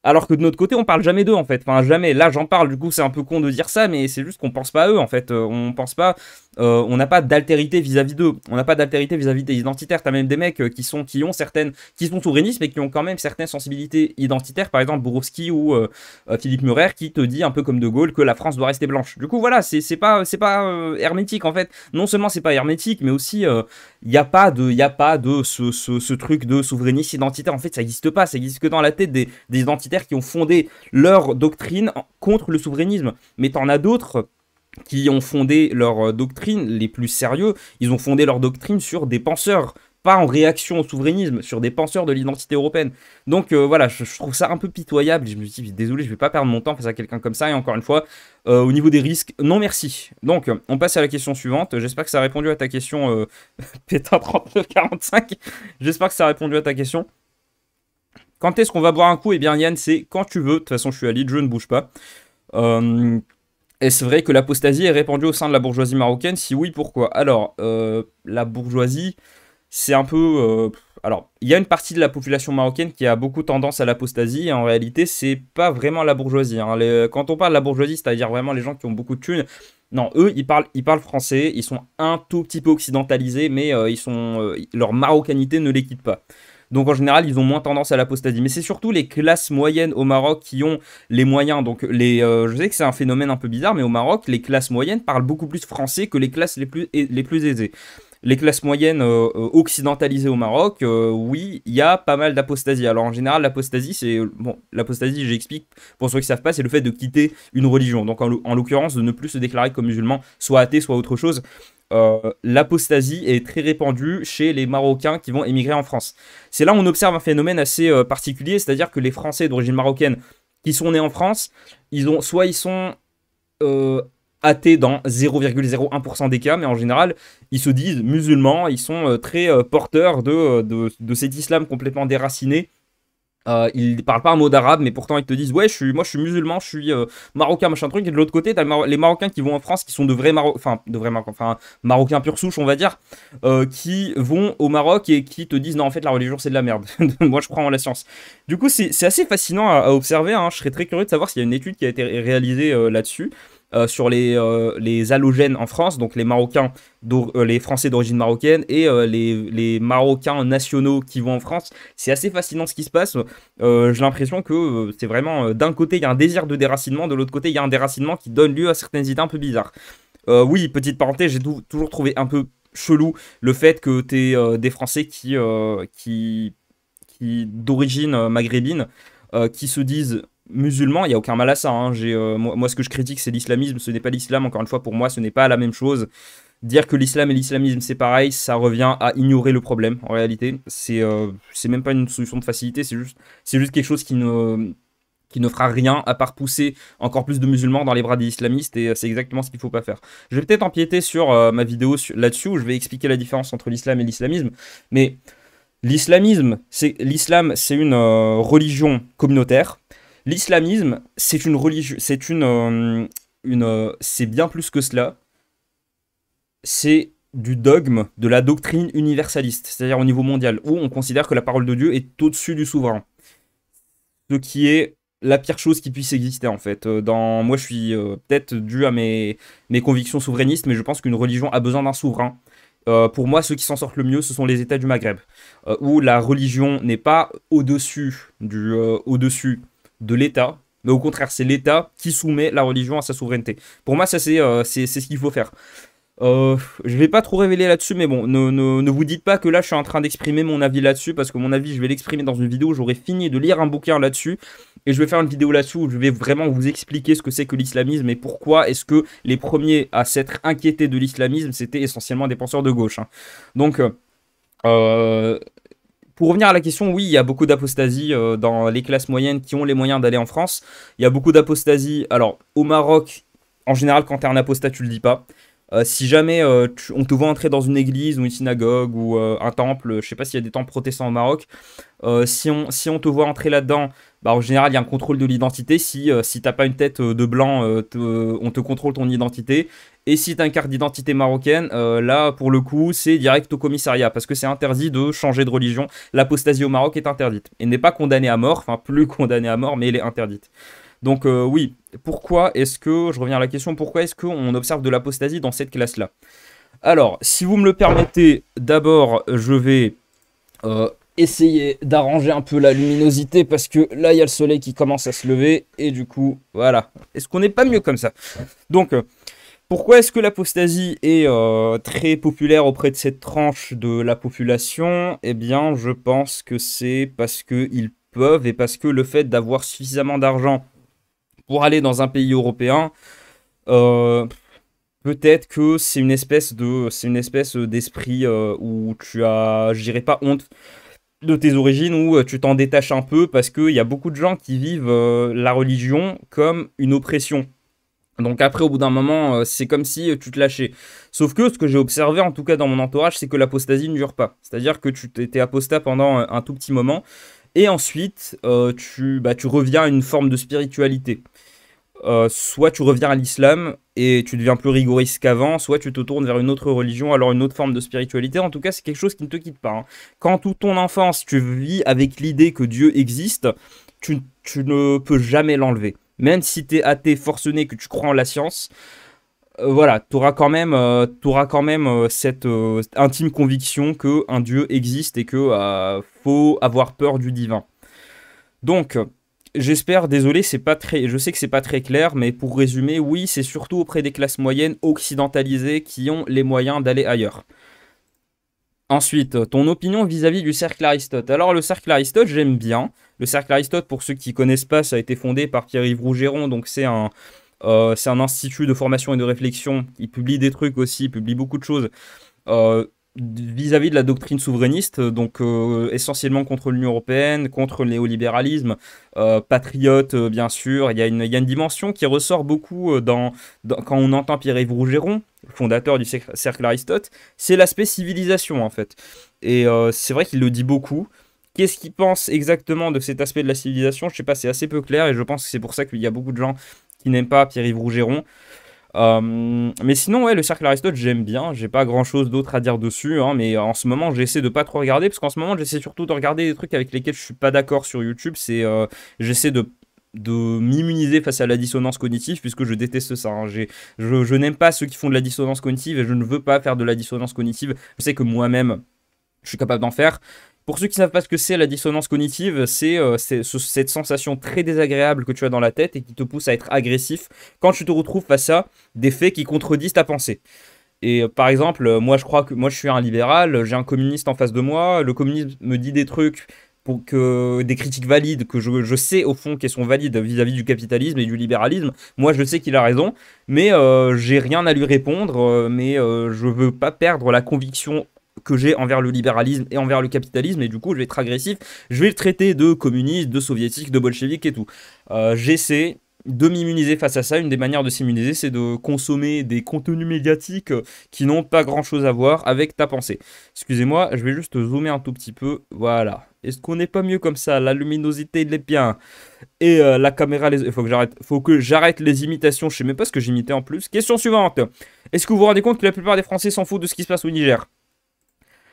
alors que de notre côté, on parle jamais d'eux en fait. Enfin, jamais. Là, j'en parle, du coup, c'est un peu con de dire ça, mais c'est juste qu'on pense pas à eux en fait. On pense pas. On n'a pas d'altérité vis-à-vis d'eux. On n'a pas d'altérité vis-à-vis des identitaires. T'as même des mecs qui sont souverainistes, mais qui ont quand même certaines sensibilités identitaires. Par exemple, Borowski ou Philippe Murer, qui te dit, un peu comme De Gaulle, que la France doit rester blanche. Du coup, voilà, c'est pas hermétique en fait. Non seulement c'est pas hermétique, mais aussi il n'y a pas de ce truc de souverainisme identitaire. En fait, ça n'existe pas. Ça existe que dans la tête des identitaires qui ont fondé leur doctrine contre le souverainisme. Mais t'en as d'autres qui ont fondé leur doctrine, les plus sérieux, ils ont fondé leur doctrine sur des penseurs, pas en réaction au souverainisme, sur des penseurs de l'identité européenne. Donc voilà, je trouve ça un peu pitoyable. Je me suis dit, désolé, je vais pas perdre mon temps face à quelqu'un comme ça. Et encore une fois, au niveau des risques, non merci. Donc, on passe à la question suivante. J'espère que ça a répondu à ta question, Pétain 3945. J'espère que ça a répondu à ta question. Quand est-ce qu'on va boire un coup? Eh bien, Yann, c'est quand tu veux. De toute façon, je suis à Lille, je ne bouge pas. Est-ce vrai que l'apostasie est répandue au sein de la bourgeoisie marocaine? Si oui, pourquoi? Alors, la bourgeoisie, c'est un peu... alors, il y a une partie de la population marocaine qui a beaucoup tendance à l'apostasie, et en réalité, c'est pas vraiment la bourgeoisie. Hein. Quand on parle de la bourgeoisie, c'est-à-dire vraiment les gens qui ont beaucoup de thunes, non, eux, ils parlent français, ils sont un tout petit peu occidentalisés, mais leur marocanité ne les quitte pas. Donc en général, ils ont moins tendance à l'apostasie. Mais c'est surtout les classes moyennes au Maroc qui ont les moyens. Donc je sais que c'est un phénomène un peu bizarre, mais au Maroc, les classes moyennes parlent beaucoup plus français que les classes les plus aisées. Les classes moyennes occidentalisées au Maroc, oui, il y a pas mal d'apostasie. Alors en général, l'apostasie, c'est... Bon, l'apostasie, j'explique, pour ceux qui ne savent pas, c'est le fait de quitter une religion. Donc en l'occurrence, de ne plus se déclarer comme musulman, soit athée, soit autre chose. L'apostasie est très répandue chez les Marocains qui vont émigrer en France. C'est là où on observe un phénomène assez particulier, c'est-à-dire que les Français d'origine marocaine qui sont nés en France, soit ils sont athées dans 0,01% des cas, mais en général, ils se disent musulmans, ils sont très porteurs de cet islam complètement déraciné. Ils parlent pas un mot d'arabe, mais pourtant ils te disent ouais, moi je suis musulman, je suis marocain, machin truc. Et de l'autre côté, t'as les Marocains qui vont en France, qui sont de vrais Marocains pure souche, on va dire, qui vont au Maroc et qui te disent non, en fait la religion c'est de la merde. Moi je crois en la science. Du coup, c'est assez fascinant à observer. Hein. Je serais très curieux de savoir s'il y a une étude qui a été réalisée là-dessus. Sur les allogènes en France, donc les Marocains, les Français d'origine marocaine et les Marocains nationaux qui vont en France. C'est assez fascinant ce qui se passe. J'ai l'impression que c'est vraiment, d'un côté, il y a un désir de déracinement, de l'autre côté, il y a un déracinement qui donne lieu à certaines idées un peu bizarres. Oui, petite parenthèse, j'ai toujours trouvé un peu chelou le fait que tu aies des Français qui d'origine maghrébine, qui se disent musulmans. Il n'y a aucun mal à ça. Hein. Moi, ce que je critique, c'est l'islamisme. Ce n'est pas l'islam. Encore une fois, pour moi, ce n'est pas la même chose. Dire que l'islam et l'islamisme, c'est pareil, ça revient à ignorer le problème, en réalité. C'est même pas une solution de facilité, c'est juste quelque chose qui ne fera rien à part pousser encore plus de musulmans dans les bras des islamistes, et c'est exactement ce qu'il ne faut pas faire. Je vais peut-être empiéter sur ma vidéo là-dessus, où je vais expliquer la différence entre l'islam et l'islamisme, mais l'islam, c'est une religion communautaire. L'islamisme, c'est une religion, c'est bien plus que cela. C'est du dogme, de la doctrine universaliste, c'est-à-dire au niveau mondial, où on considère que la parole de Dieu est au-dessus du souverain. Ce qui est la pire chose qui puisse exister, en fait. Moi, je suis peut-être dû à mes convictions souverainistes, mais je pense qu'une religion a besoin d'un souverain. Pour moi, ceux qui s'en sortent le mieux, ce sont les États du Maghreb, où la religion n'est pas au-dessus de l'État, mais au contraire, c'est l'État qui soumet la religion à sa souveraineté. Pour moi, ça, c'est ce qu'il faut faire. Je vais pas trop révéler là-dessus, mais bon, ne vous dites pas que là je suis en train d'exprimer mon avis là-dessus, parce que mon avis je vais l'exprimer dans une vidéo où j'aurai fini de lire un bouquin là-dessus, et je vais faire une vidéo là-dessus où je vais vraiment vous expliquer ce que c'est que l'islamisme et pourquoi est-ce que les premiers à s'être inquiétés de l'islamisme c'était essentiellement des penseurs de gauche. Hein. Donc, pour revenir à la question, oui, il y a beaucoup d'apostasie dans les classes moyennes qui ont les moyens d'aller en France. Il y a beaucoup d'apostasie. Alors, au Maroc, en général, quand t'es un apostat, tu le dis pas. Si jamais on te voit entrer dans une église ou une synagogue ou un temple, je sais pas s'il y a des temples protestants au Maroc, si on te voit entrer là-dedans, bah, en général il y a un contrôle de l'identité. Si t'as pas une tête de blanc, on te contrôle ton identité. Et si t'as une carte d'identité marocaine, là pour le coup c'est direct au commissariat, parce que c'est interdit de changer de religion. L'apostasie au Maroc est interdite. Elle n'est pas condamnée à mort, enfin plus condamnée à mort, mais elle est interdite. Donc oui, je reviens à la question, pourquoi est-ce qu'on observe de l'apostasie dans cette classe-là? Alors, si vous me le permettez, d'abord, je vais essayer d'arranger un peu la luminosité, parce que là, il y a le soleil qui commence à se lever, et du coup, voilà. Est-ce qu'on n'est pas mieux comme ça? Donc, pourquoi est-ce que l'apostasie est très populaire auprès de cette tranche de la population? Eh bien, je pense que c'est parce qu'ils peuvent, et parce que le fait d'avoir suffisamment d'argent pour aller dans un pays européen, peut-être que c'est une espèce d'esprit où tu as, je dirais pas honte de tes origines, où tu t'en détaches un peu, parce qu'il y a beaucoup de gens qui vivent la religion comme une oppression. Donc après, au bout d'un moment, c'est comme si tu te lâchais. Sauf que ce que j'ai observé, en tout cas dans mon entourage, c'est que l'apostasie ne dure pas. C'est-à-dire que tu étais apostat pendant un tout petit moment, et ensuite, tu reviens à une forme de spiritualité. Soit tu reviens à l'islam et tu deviens plus rigoriste qu'avant, soit tu te tournes vers une autre religion, alors une autre forme de spiritualité. En tout cas, c'est quelque chose qui ne te quitte pas. Hein. Quand toute ton enfance, tu vis avec l'idée que Dieu existe, tu ne peux jamais l'enlever. Même si tu es athée forcené, que tu crois en la science, voilà, t'auras quand même cette intime conviction que un Dieu existe et que faut avoir peur du divin. Donc, j'espère, désolé, c'est pas très, je sais que c'est pas très clair, mais pour résumer, oui, c'est surtout auprès des classes moyennes occidentalisées qui ont les moyens d'aller ailleurs. Ensuite, ton opinion vis-à-vis du cercle Aristote. Alors, le cercle Aristote, j'aime bien. Le cercle Aristote, pour ceux qui ne connaissent pas, ça a été fondé par Pierre-Yves Rougeron, donc c'est un institut de formation et de réflexion. Il publie des trucs aussi, il publie beaucoup de choses euh, vis-à-vis de la doctrine souverainiste, donc essentiellement contre l'Union européenne, contre le néolibéralisme, patriote bien sûr. Il y a une dimension qui ressort beaucoup quand on entend Pierre-Yves Rougeron, fondateur du cercle Aristote, c'est l'aspect civilisation en fait. Et c'est vrai qu'il le dit beaucoup. Qu'est-ce qu'il pense exactement de cet aspect de la civilisation? Je sais pas, c'est assez peu clair et je pense que c'est pour ça qu'il y a beaucoup de gens qui n'aiment pas Pierre-Yves Rougeron. Mais sinon, ouais, le cercle Aristote, j'aime bien. J'ai pas grand chose d'autre à dire dessus, hein, mais en ce moment, j'essaie de pas trop regarder parce qu'en ce moment, j'essaie surtout de regarder des trucs avec lesquels je suis pas d'accord sur YouTube. J'essaie de m'immuniser face à la dissonance cognitive puisque je déteste ça, hein. Je n'aime pas ceux qui font de la dissonance cognitive et je ne veux pas faire de la dissonance cognitive. Je sais que moi-même, je suis capable d'en faire. Pour ceux qui ne savent pas ce que c'est la dissonance cognitive, c'est cette sensation très désagréable que tu as dans la tête et qui te pousse à être agressif quand tu te retrouves face à des faits qui contredisent ta pensée. Et par exemple, moi je crois que moi je suis un libéral, j'ai un communiste en face de moi, le communisme me dit des trucs des critiques valides que je sais au fond qu'elles sont valides vis-à-vis du capitalisme et du libéralisme. Moi je sais qu'il a raison, mais j'ai rien à lui répondre, mais je veux pas perdre la conviction que j'ai envers le libéralisme et envers le capitalisme, et du coup je vais être agressif, je vais le traiter de communiste, de soviétique, de bolchevique et tout. J'essaie de m'immuniser face à ça. Une des manières de s'immuniser, c'est de consommer des contenus médiatiques qui n'ont pas grand chose à voir avec ta pensée. Excusez-moi, je vais juste zoomer un tout petit peu, voilà. Est-ce qu'on n'est pas mieux comme ça? La luminosité il est bien. Et la caméra, il faut que j'arrête les imitations, je sais même pas ce que j'imitais en plus. Question suivante. Est-ce que vous vous rendez compte que la plupart des Français s'en foutent de ce qui se passe au Niger?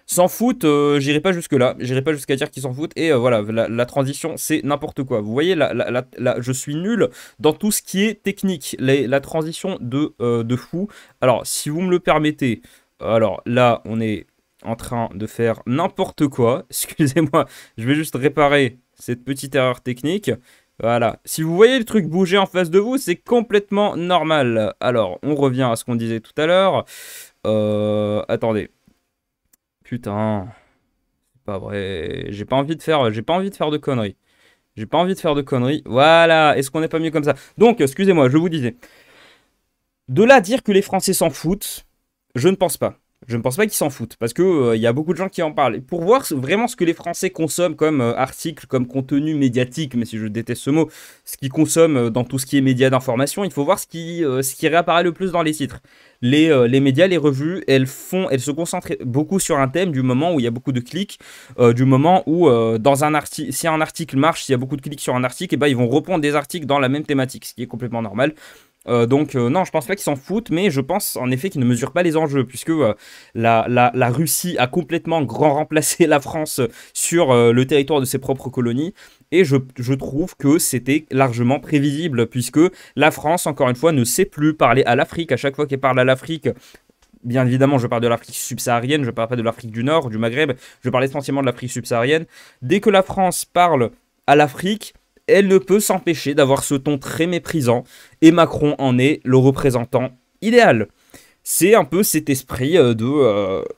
S'en foutent, j'irai pas jusque-là, j'irai pas jusqu'à dire qu'ils s'en foutent, et voilà, la transition, c'est n'importe quoi. Vous voyez, je suis nul dans tout ce qui est technique, la transition de fou. Alors, si vous me le permettez, alors là, on est en train de faire n'importe quoi, excusez-moi, je vais juste réparer cette petite erreur technique. Voilà, si vous voyez le truc bouger en face de vous, c'est complètement normal. Alors, on revient à ce qu'on disait tout à l'heure. Attendez. Putain, c'est pas vrai. J'ai pas envie de faire de conneries. J'ai pas envie de faire de conneries. Voilà, est-ce qu'on n'est pas mieux comme ça? Donc, excusez-moi, je vous disais. De là à dire que les Français s'en foutent, je ne pense pas. Je ne pense pas qu'ils s'en foutent, parce que y a beaucoup de gens qui en parlent. Et pour voir vraiment ce que les Français consomment comme articles, comme contenu médiatique, mais si je déteste ce mot, ce qu'ils consomment dans tout ce qui est médias d'information, il faut voir ce qui réapparaît le plus dans les titres. Les médias, les revues, elles se concentrent beaucoup sur un thème du moment où il y a beaucoup de clics, du moment où dans un article, si un article marche, s'il y a beaucoup de clics sur un article, et ben ils vont reprendre des articles dans la même thématique, ce qui est complètement normal. Donc non, je pense pas qu'ils s'en foutent, mais je pense en effet qu'ils ne mesurent pas les enjeux, puisque la Russie a complètement grand remplacé la France sur le territoire de ses propres colonies, et je trouve que c'était largement prévisible, puisque la France, encore une fois, ne sait plus parler à l'Afrique. À chaque fois qu'elle parle à l'Afrique, bien évidemment, je parle de l'Afrique subsaharienne, je parle pas de l'Afrique du Nord, du Maghreb, je parle essentiellement de l'Afrique subsaharienne. Dès que la France parle à l'Afrique, elle ne peut s'empêcher d'avoir ce ton très méprisant, et Macron en est le représentant idéal. C'est un peu cet esprit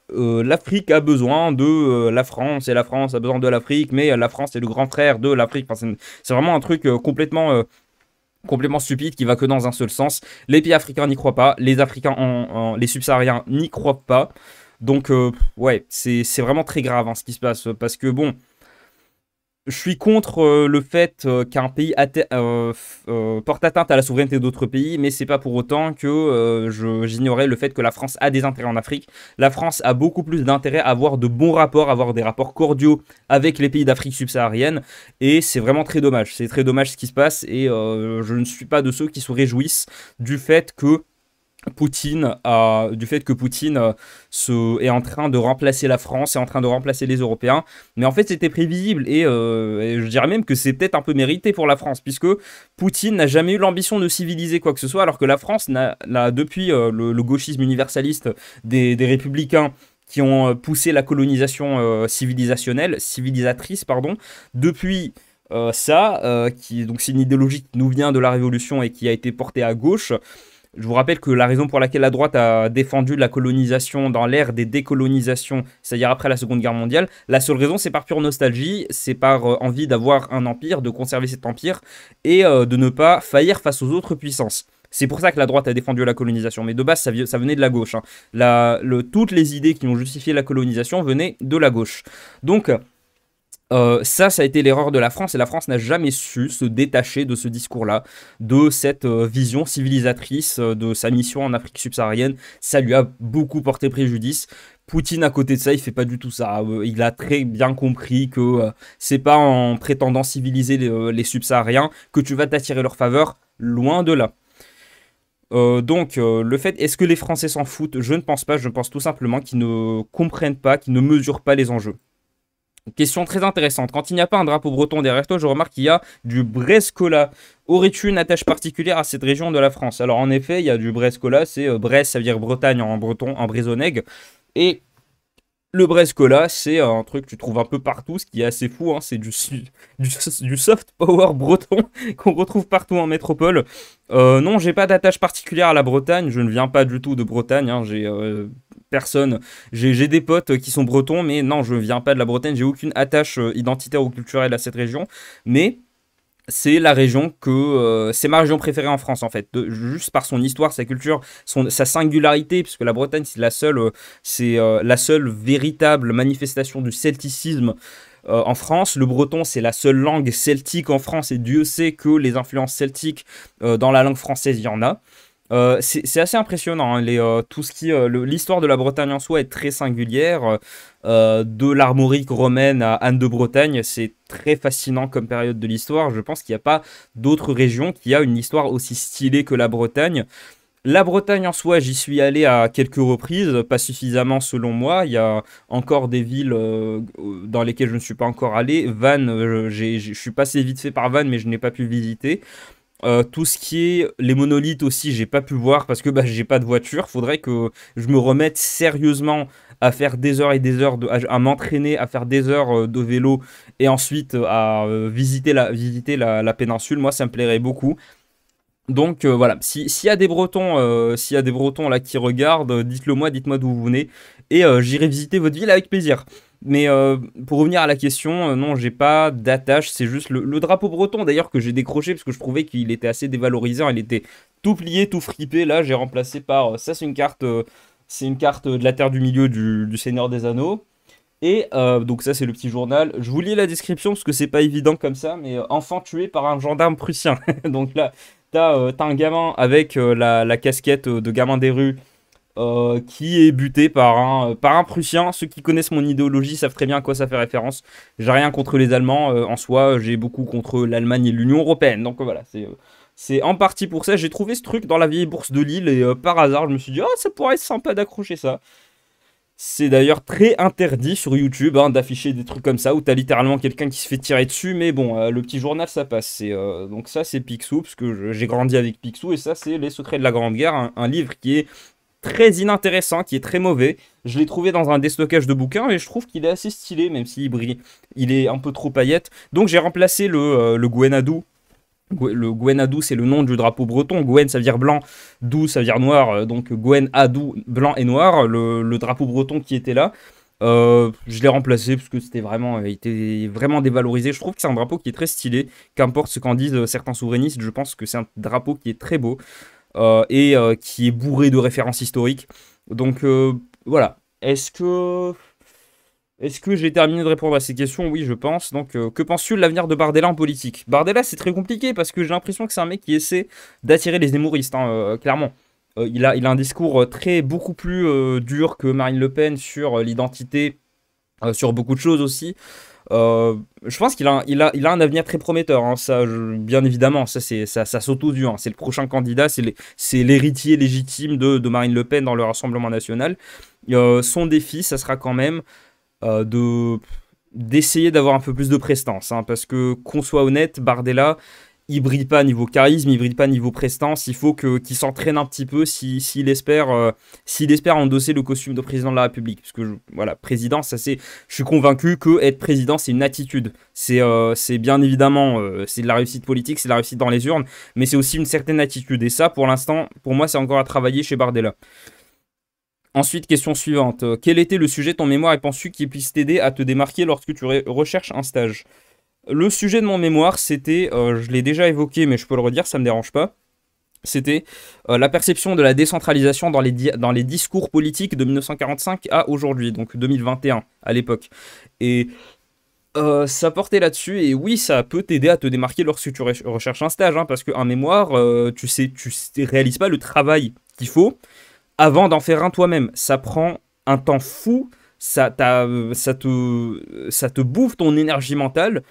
l'Afrique a besoin de la France, et la France a besoin de l'Afrique, mais la France est le grand frère de l'Afrique. Enfin, c'est vraiment un truc complètement stupide qui va que dans un seul sens. Les pays africains n'y croient pas, les Africains, les subsahariens n'y croient pas. Donc, ouais, c'est vraiment très grave hein, ce qui se passe, parce que bon... Je suis contre le fait qu'un pays porte atteinte à la souveraineté d'autres pays, mais c'est pas pour autant que j'ignorais le fait que la France a des intérêts en Afrique. La France a beaucoup plus d'intérêt à avoir de bons rapports, à avoir des rapports cordiaux avec les pays d'Afrique subsaharienne, et c'est vraiment très dommage. C'est très dommage ce qui se passe, et je ne suis pas de ceux qui se réjouissent du fait que Poutine, du fait que Poutine est en train de remplacer la France, est en train de remplacer les Européens. Mais en fait, c'était prévisible et je dirais même que c'est peut-être un peu mérité pour la France, puisque Poutine n'a jamais eu l'ambition de civiliser quoi que ce soit, alors que la France depuis le gauchisme universaliste des républicains qui ont poussé la colonisation civilisatrice, pardon, depuis donc c'est une idéologie qui nous vient de la Révolution et qui a été portée à gauche. Je vous rappelle que la raison pour laquelle la droite a défendu la colonisation dans l'ère des décolonisations, c'est-à-dire après la Seconde Guerre mondiale, la seule raison, c'est par pure nostalgie, c'est par envie d'avoir un empire, de conserver cet empire et de ne pas faillir face aux autres puissances. C'est pour ça que la droite a défendu la colonisation, mais de base, ça venait de la gauche. Hein. Toutes les idées qui ont justifié la colonisation venaient de la gauche. Donc, ça a été l'erreur de la France, et la France n'a jamais su se détacher de ce discours-là, de cette vision civilisatrice de sa mission en Afrique subsaharienne. Ça lui a beaucoup porté préjudice. Poutine, à côté de ça, il fait pas du tout ça. Il a très bien compris que c'est pas en prétendant civiliser les subsahariens que tu vas t'attirer leur faveur, loin de là. Donc, le fait, est-ce que les Français s'en foutent? Je ne pense pas, je pense tout simplement qu'ils ne comprennent pas, qu'ils ne mesurent pas les enjeux. Question très intéressante. Quand il n'y a pas un drapeau breton derrière toi, je remarque qu'il y a du brescola. Aurais-tu une attache particulière à cette région de la France? Alors en effet, il y a du brescola, c'est Brest, ça veut dire Bretagne en breton, en brésonnègue. Et le brescola, c'est un truc que tu trouves un peu partout, ce qui est assez fou, hein. C'est du soft power breton qu'on retrouve partout en métropole. Non, j'ai pas d'attache particulière à la Bretagne, je ne viens pas du tout de Bretagne, hein. J'ai personne. J'ai des potes qui sont bretons, mais non, je viens pas de la Bretagne, j'ai aucune attache identitaire ou culturelle à cette région. Mais c'est la région c'est ma région préférée en France en fait, juste par son histoire, sa culture, sa singularité, puisque la Bretagne c'est la seule véritable manifestation du celticisme en France. Le breton, c'est la seule langue celtique en France, et Dieu sait que les influences celtiques dans la langue française, il y en a. C'est assez impressionnant, hein, l'histoire de la Bretagne en soi est très singulière. De l'armorique romaine à Anne de Bretagne, c'est très fascinant comme période de l'histoire. Je pense qu'il n'y a pas d'autre région qui a une histoire aussi stylée que la Bretagne. La Bretagne en soi, j'y suis allé à quelques reprises, pas suffisamment selon moi. Il y a encore des villes dans lesquelles je ne suis pas encore allé. Vannes, je suis passé vite fait par Vannes, mais je n'ai pas pu visiter. Tout ce qui est les monolithes aussi, j'ai pas pu voir parce que j'ai pas de voiture. Faudrait que je me remette sérieusement à faire des heures et des heures, à m'entraîner, à faire des heures de vélo et ensuite à visiter la péninsule. Moi, ça me plairait beaucoup. Donc voilà, s'il y a des Bretons là qui regardent, dites-le moi, dites-moi d'où vous venez et j'irai visiter votre ville avec plaisir. Mais pour revenir à la question, non, j'ai pas d'attache, c'est juste le drapeau breton d'ailleurs que j'ai décroché parce que je trouvais qu'il était assez dévalorisant, il était tout plié, tout fripé. Là, j'ai remplacé par ça, c'est une carte de la Terre du Milieu du Seigneur des Anneaux. Et donc ça c'est le petit journal. Je vous lis la description parce que c'est pas évident comme ça, mais enfant tué par un gendarme prussien. Donc là, t'as un gamin avec la casquette de gamin des rues qui est buté par un Prussien. Ceux qui connaissent mon idéologie savent très bien à quoi ça fait référence. J'ai rien contre les Allemands en soi, j'ai beaucoup contre l'Allemagne et l'Union Européenne. Donc voilà, c'est en partie pour ça. J'ai trouvé ce truc dans la vieille bourse de Lille et par hasard, je me suis dit, oh, ça pourrait être sympa d'accrocher ça. C'est d'ailleurs très interdit sur YouTube hein, d'afficher des trucs comme ça où t'as littéralement quelqu'un qui se fait tirer dessus, mais bon, le petit journal ça passe. Donc ça c'est Picsou, parce que j'ai grandi avec Picsou, et ça c'est Les Secrets de la Grande Guerre, un livre qui est très inintéressant, qui est très mauvais. Je l'ai trouvé dans un déstockage de bouquins et je trouve qu'il est assez stylé, même s'il brille. Il est un peu trop paillette. Donc j'ai remplacé le Gwenadou. Le Gwenadou, c'est le nom du drapeau breton. Gwen, ça veut dire blanc. Dou, ça veut dire noir. Donc Gwen Adou, blanc et noir. Le drapeau breton qui était là. Je l'ai remplacé parce que il était vraiment dévalorisé. Je trouve que c'est un drapeau qui est très stylé. Qu'importe ce qu'en disent certains souverainistes, je pense que c'est un drapeau qui est très beau. Et qui est bourré de références historiques. Donc voilà. Est-ce que j'ai terminé de répondre à ces questions? Oui, je pense. Donc, que penses-tu de l'avenir de Bardella en politique? Bardella, c'est très compliqué parce que j'ai l'impression que c'est un mec qui essaie d'attirer les zémouristes, hein, clairement. Il a un discours beaucoup plus dur que Marine Le Pen sur l'identité, sur beaucoup de choses aussi. Je pense qu'il a un avenir très prometteur, hein, ça, bien évidemment, ça saute aux yeux, hein. C'est le prochain candidat, c'est l'héritier légitime de Marine Le Pen dans le Rassemblement national. Son défi, ça sera quand même d'essayer d'avoir un peu plus de prestance, hein, parce que qu'on soit honnête, Bardella, il brille pas niveau charisme, il brille pas niveau prestance. Il faut qu'il s'entraîne un petit peu s'il espère endosser le costume de président de la République. Parce que voilà, président, je suis convaincu que être président, c'est une attitude. C'est bien évidemment, c'est de la réussite politique, c'est de la réussite dans les urnes, mais c'est aussi une certaine attitude. Et ça, pour l'instant, pour moi, c'est encore à travailler chez Bardella. Ensuite, question suivante. Quel était le sujet de ton mémoire et penses-tu qu'il puisse t'aider à te démarquer lorsque tu recherches un stage? Le sujet de mon mémoire, c'était, je l'ai déjà évoqué, mais je peux le redire, ça me dérange pas. C'était la perception de la décentralisation dans les discours politiques de 1945 à aujourd'hui, donc 2021 à l'époque. Et ça portait là-dessus, et oui, ça peut t'aider à te démarquer lorsque tu recherches un stage, hein, parce qu'un mémoire, tu réalises pas le travail qu'il faut avant d'en faire un toi-même. Ça prend un temps fou, ça te bouffe ton énergie mentale.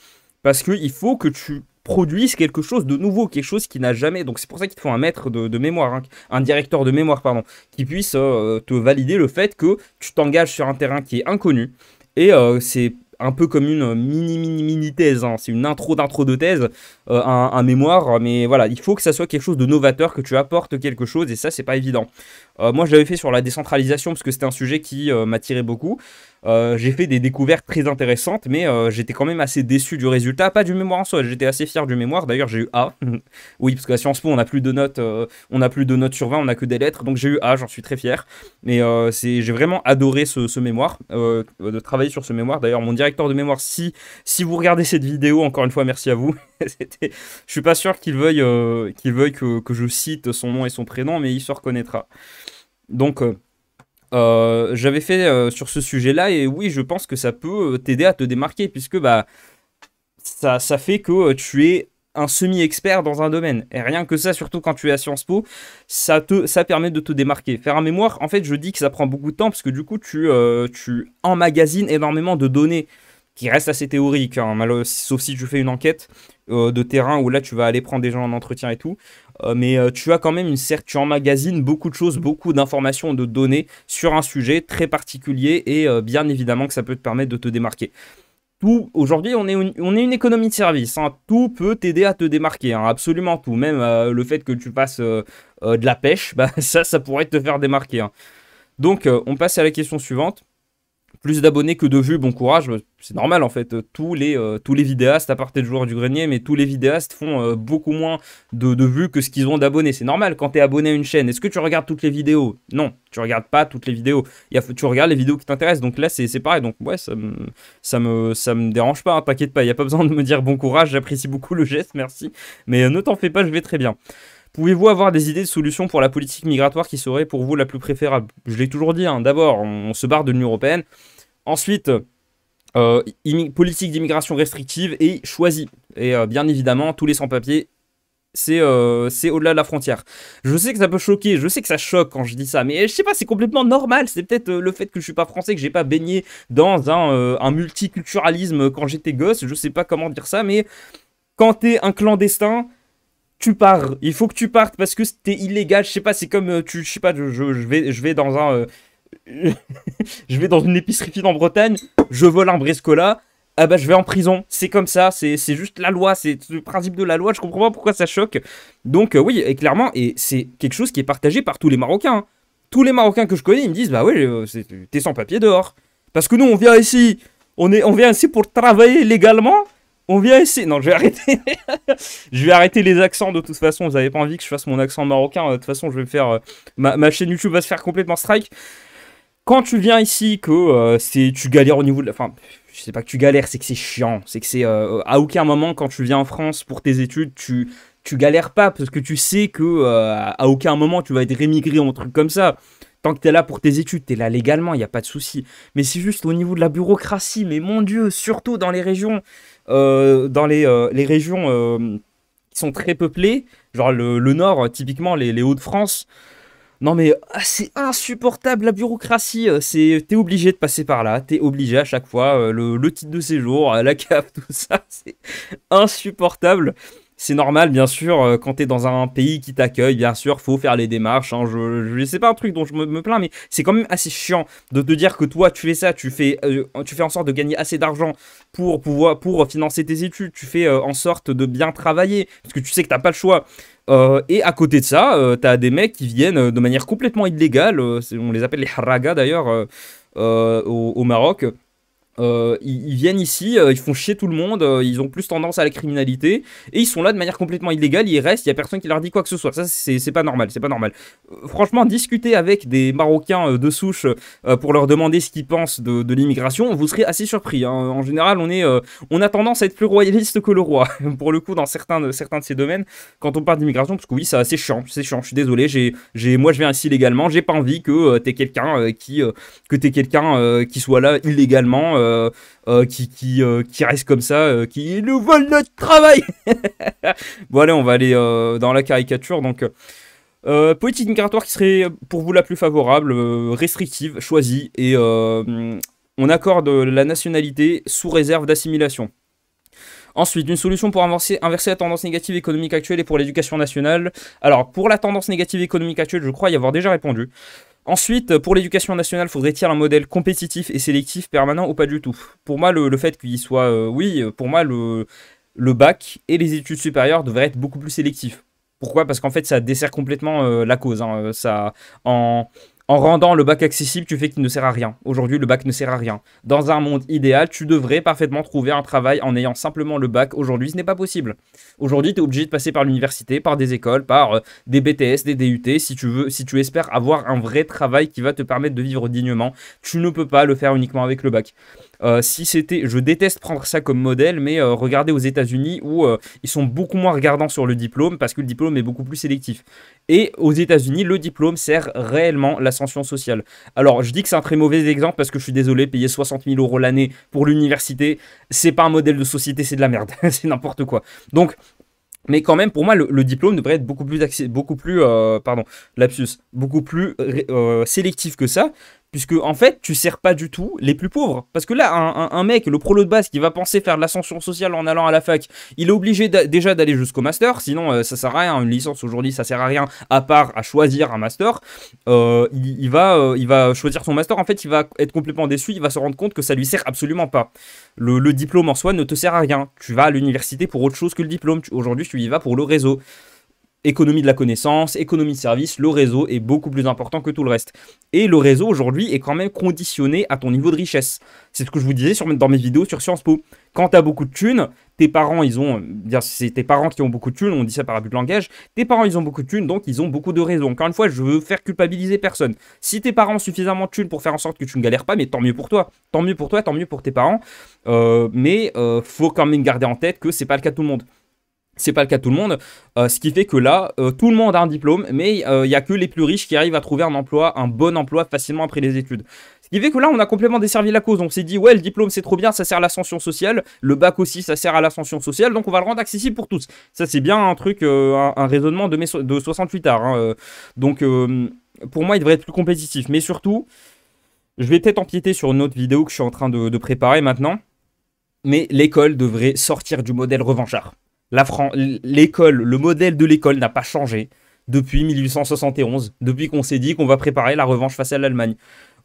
Parce qu'il faut que tu produises quelque chose de nouveau, quelque chose qui n'a jamais... Donc c'est pour ça qu'il te faut un maître de mémoire, hein, un directeur de mémoire, pardon, qui puisse te valider le fait que tu t'engages sur un terrain qui est inconnu. Et c'est un peu comme une mini thèse, hein. C'est une intro de thèse, un mémoire, mais voilà, il faut que ça soit quelque chose de novateur, que tu apportes quelque chose, et ça, c'est pas évident. Moi, je l'avais fait sur la décentralisation, parce que c'était un sujet qui m'attirait beaucoup. J'ai fait des découvertes très intéressantes, mais j'étais quand même assez déçu du résultat, pas du mémoire en soi, j'étais assez fier du mémoire, d'ailleurs j'ai eu A. Oui, parce qu'à Sciences Po on n'a plus de notes, sur 20, on n'a que des lettres, donc j'ai eu A, j'en suis très fier. Mais j'ai vraiment adoré ce mémoire, de travailler sur ce mémoire. D'ailleurs mon directeur de mémoire, si vous regardez cette vidéo, encore une fois merci à vous. Je suis pas sûr qu'il veuille que je cite son nom et son prénom, mais il se reconnaîtra. Donc j'avais fait sur ce sujet-là, et oui, je pense que ça peut t'aider à te démarquer, puisque bah, ça fait que tu es un semi-expert dans un domaine. Et rien que ça, surtout quand tu es à Sciences Po, ça permet de te démarquer. Faire un mémoire, en fait, je dis que ça prend beaucoup de temps, parce que du coup, tu emmagasines énormément de données qui restent assez théoriques, hein, sauf si tu fais une enquête de terrain où là, tu vas aller prendre des gens en entretien et tout. Mais tu as quand même tu emmagasines beaucoup de choses, beaucoup d'informations, de données sur un sujet très particulier, et bien évidemment que ça peut te permettre de te démarquer. Aujourd'hui, on est une économie de service, hein. Tout peut t'aider à te démarquer, hein, absolument tout. Même le fait que tu fasses de la pêche, bah, ça pourrait te faire démarquer, hein. Donc, on passe à la question suivante. Plus d'abonnés que de vues, bon courage, c'est normal en fait. Tous les vidéastes, à part tes joueurs du grenier, mais tous les vidéastes font beaucoup moins de vues que ce qu'ils ont d'abonnés. C'est normal quand tu es abonné à une chaîne. Est-ce que tu regardes toutes les vidéos? Non, tu regardes pas toutes les vidéos. Tu regardes les vidéos qui t'intéressent. Donc là, c'est pareil. Donc ouais, ça me dérange pas, hein, t'inquiète pas. Il n'y a pas besoin de me dire bon courage, j'apprécie beaucoup le geste, merci. Mais ne t'en fais pas, je vais très bien. Pouvez-vous avoir des idées de solutions pour la politique migratoire qui serait pour vous la plus préférable? Je l'ai toujours dit, hein. D'abord, on se barre de l'Union européenne. Ensuite, politique d'immigration restrictive et choisie. Et bien évidemment, tous les sans-papiers, c'est au-delà de la frontière. Je sais que ça peut choquer, je sais que ça choque quand je dis ça, mais je sais pas, c'est complètement normal. C'est peut-être le fait que je suis pas français, que j'ai pas baigné dans un multiculturalisme quand j'étais gosse. Je sais pas comment dire ça, mais quand t'es un clandestin, tu pars. Il faut que tu partes parce que t'es illégal. Je sais pas, c'est comme je sais pas, je vais dans un je vais dans une épicerie fine en Bretagne, je vole un briscola, ah bah je vais en prison. C'est comme ça, c'est juste la loi, c'est le principe de la loi, je comprends pas pourquoi ça choque. Donc oui, et clairement, et c'est quelque chose qui est partagé par tous les Marocains, hein. Tous les Marocains que je connais, ils me disent, bah oui, t'es sans papier dehors. Parce que nous, on vient ici, on vient ici pour travailler légalement. On vient ici. Non, je vais arrêter. Je vais arrêter les accents de toute façon. Vous avez pas envie que je fasse mon accent marocain. De toute façon, je vais me faire. Ma chaîne YouTube va se faire complètement strike. Quand tu viens ici, que tu galères au niveau de la... Enfin, je sais pas que tu galères, c'est que c'est chiant. C'est que c'est... à aucun moment, quand tu viens en France pour tes études, tu galères pas, parce que tu sais que à aucun moment, tu vas être rémigré ou un truc comme ça. Tant que t'es là pour tes études, t'es là légalement, il n'y a pas de souci. Mais c'est juste au niveau de la bureaucratie. Mais mon Dieu, surtout dans les régions... les régions qui sont très peuplées, genre le nord, typiquement les Hauts-de-France... Non mais c'est insupportable la bureaucratie, t'es obligé de passer par là, t'es obligé à chaque fois, le titre de séjour, la CAF, tout ça, c'est insupportable. C'est normal, bien sûr, quand t'es dans un pays qui t'accueille, bien sûr, faut faire les démarches. Hein, c'est pas un truc dont je me plains, mais c'est quand même assez chiant de te dire que toi, tu fais ça, tu fais en sorte de gagner assez d'argent pour financer tes études, tu fais en sorte de bien travailler, parce que tu sais que t'as pas le choix. Et à côté de ça, t'as des mecs qui viennent de manière complètement illégale, on les appelle les haragas d'ailleurs au Maroc. Ils viennent ici, ils font chier tout le monde, ils ont plus tendance à la criminalité et ils sont là de manière complètement illégale, ils restent, il y a personne qui leur dit quoi que ce soit. Ça c'est pas normal, c'est pas normal. Franchement, discuter avec des Marocains de souche pour leur demander ce qu'ils pensent de l'immigration, vous serez assez surpris. Hein. En général, on a tendance à être plus royaliste que le roi pour le coup dans certains de ces domaines quand on parle d'immigration, parce que oui, c'est chiant, c'est chiant. Je suis désolé, moi je viens ici légalement, j'ai pas envie que t'aies quelqu'un qui soit là illégalement. Qui reste comme ça, qui nous vole notre travail. Bon allez, on va aller dans la caricature. Donc, politique migratoire qui serait pour vous la plus favorable, restrictive, choisie, et on accorde la nationalité sous réserve d'assimilation. Ensuite, une solution pour inverser la tendance négative économique actuelle et pour l'éducation nationale. Alors, pour la tendance négative économique actuelle, je crois y avoir déjà répondu. Ensuite, pour l'éducation nationale, faudrait-il un modèle compétitif et sélectif permanent ou pas du tout? Pour moi, le fait qu'il soit... oui, pour moi, le bac et les études supérieures devraient être beaucoup plus sélectifs. Pourquoi? Parce qu'en fait, ça dessert complètement la cause. Hein. En rendant le bac accessible, tu fais qu'il ne sert à rien. Aujourd'hui, le bac ne sert à rien. Dans un monde idéal, tu devrais parfaitement trouver un travail en ayant simplement le bac. Aujourd'hui, ce n'est pas possible. Aujourd'hui, tu es obligé de passer par l'université, par des écoles, par des BTS, des DUT. Si tu espères avoir un vrai travail qui va te permettre de vivre dignement, tu ne peux pas le faire uniquement avec le bac. Je déteste prendre ça comme modèle, mais regardez aux États-Unis où ils sont beaucoup moins regardants sur le diplôme parce que le diplôme est beaucoup plus sélectif. Et aux États-Unis, le diplôme sert réellement l'ascension sociale. Alors, je dis que c'est un très mauvais exemple parce que je suis désolé, payer 60 000 € l'année pour l'université, c'est pas un modèle de société, c'est de la merde, c'est n'importe quoi. Donc, mais quand même, pour moi, le diplôme devrait être beaucoup plus sélectif que ça, puisque en fait, tu sers pas du tout les plus pauvres. Parce que là, un mec, le prolo de base qui va penser faire de l'ascension sociale en allant à la fac, il est obligé déjà d'aller jusqu'au master, sinon ça sert à rien. Une licence aujourd'hui, ça sert à rien, à part à choisir un master. Il va choisir son master, en fait, il va être complètement déçu, il va se rendre compte que ça lui sert absolument pas. Le diplôme en soi ne te sert à rien. Tu vas à l'université pour autre chose que le diplôme. Aujourd'hui, tu y vas pour le réseau. Économie de la connaissance, économie de service, le réseau est beaucoup plus important que tout le reste. Et le réseau aujourd'hui est quand même conditionné à ton niveau de richesse. C'est ce que je vous disais dans mes vidéos sur Sciences Po. Quand tu as beaucoup de thunes, tes parents, c'est tes parents qui ont beaucoup de thunes, on dit ça par abus de langage, tes parents ils ont beaucoup de thunes, donc ils ont beaucoup de réseaux. Encore une fois, je veux faire culpabiliser personne. Si tes parents ont suffisamment de thunes pour faire en sorte que tu ne galères pas, mais tant mieux pour toi. Tant mieux pour toi, tant mieux pour tes parents. Mais faut quand même garder en tête que c'est pas le cas de tout le monde. C'est pas le cas de tout le monde, ce qui fait que là, tout le monde a un diplôme, mais il n'y a que les plus riches qui arrivent à trouver un bon emploi facilement après les études. Ce qui fait que là, on a complètement desservi la cause. On s'est dit, ouais, le diplôme c'est trop bien, ça sert à l'ascension sociale, le bac aussi, ça sert à l'ascension sociale, donc on va le rendre accessible pour tous. Ça, c'est bien un truc, un raisonnement de 68 arts. Hein, donc, pour moi, il devrait être plus compétitif. Mais surtout, je vais peut-être empiéter sur une autre vidéo que je suis en train de préparer maintenant, mais l'école devrait sortir du modèle revanchard. L'école, le modèle de l'école n'a pas changé depuis 1871, depuis qu'on s'est dit qu'on va préparer la revanche face à l'Allemagne.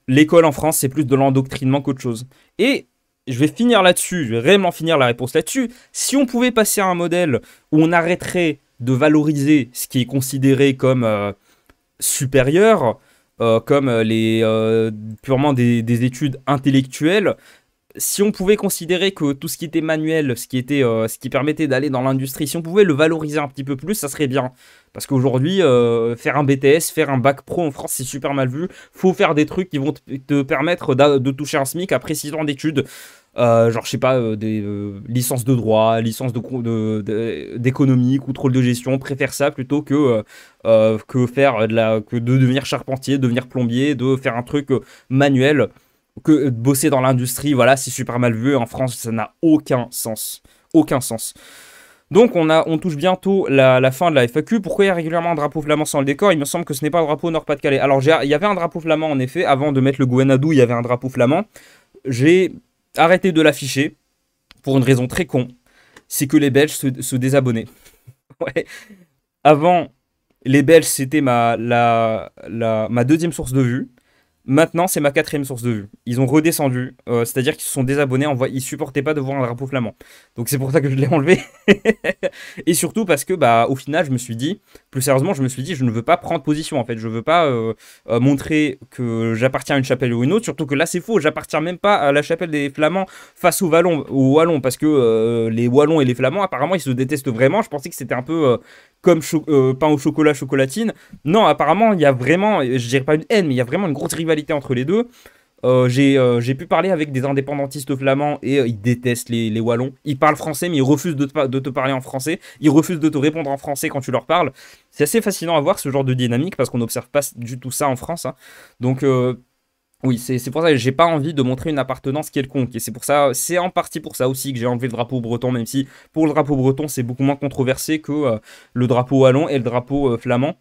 L'école en France, c'est plus de l'endoctrinement qu'autre chose. Et je vais finir là-dessus, je vais vraiment finir la réponse là-dessus. Si on pouvait passer à un modèle où on arrêterait de valoriser ce qui est considéré comme supérieur, comme purement des études intellectuelles, si on pouvait considérer que tout ce qui était manuel, ce qui permettait d'aller dans l'industrie, si on pouvait le valoriser un petit peu plus, ça serait bien. Parce qu'aujourd'hui, faire un BTS, faire un bac pro en France, c'est super mal vu. Faut faire des trucs qui vont te permettre de toucher un SMIC après 6 ans d'études. Genre, je sais pas, des licences de droit, licences d'économie, contrôle de gestion. Préfère ça plutôt que de devenir charpentier, devenir plombier, de faire un truc manuel. Que bosser dans l'industrie, voilà, c'est super mal vu. En France, ça n'a aucun sens. Aucun sens. Donc on touche bientôt la fin de la FAQ. Pourquoi il y a régulièrement un drapeau flamand sans le décor? Il me semble que ce n'est pas le drapeau Nord-Pas-de-Calais. Alors il y avait un drapeau flamand en effet, avant de mettre le Gouenadou, il y avait un drapeau flamand. J'ai arrêté de l'afficher pour une raison très con, c'est que les Belges se désabonnaient. Ouais. Avant, les Belges c'était ma deuxième source de vue. Maintenant, c'est ma quatrième source de vue. Ils ont redescendu, c'est-à-dire qu'ils se sont désabonnés, ils supportaient pas de voir un drapeau flamand. Donc c'est pour ça que je l'ai enlevé. Et surtout parce que, bah, au final, je me suis dit, plus sérieusement, je me suis dit, je ne veux pas prendre position en fait. Je veux pas montrer que j'appartiens à une chapelle ou une autre. Surtout que là, c'est faux. J'appartiens même pas à la chapelle des Flamands face aux Wallons, parce que les Wallons et les Flamands, apparemment, ils se détestent vraiment. Je pensais que c'était un peu comme pain au chocolat, chocolatine. Non, apparemment, il y a vraiment, je dirais pas une haine, mais il y a vraiment une grosse rivalité entre les deux. J'ai pu parler avec des indépendantistes flamands et ils détestent les Wallons. Ils parlent français, mais ils refusent de te parler en français. Ils refusent de te répondre en français quand tu leur parles. C'est assez fascinant à voir ce genre de dynamique parce qu'on n'observe pas du tout ça en France. Hein. Donc, oui, c'est pour ça que j'ai pas envie de montrer une appartenance quelconque. Et c'est pour ça, c'est en partie pour ça aussi que j'ai enlevé le drapeau breton, même si pour le drapeau breton, c'est beaucoup moins controversé que le drapeau wallon et le drapeau flamand.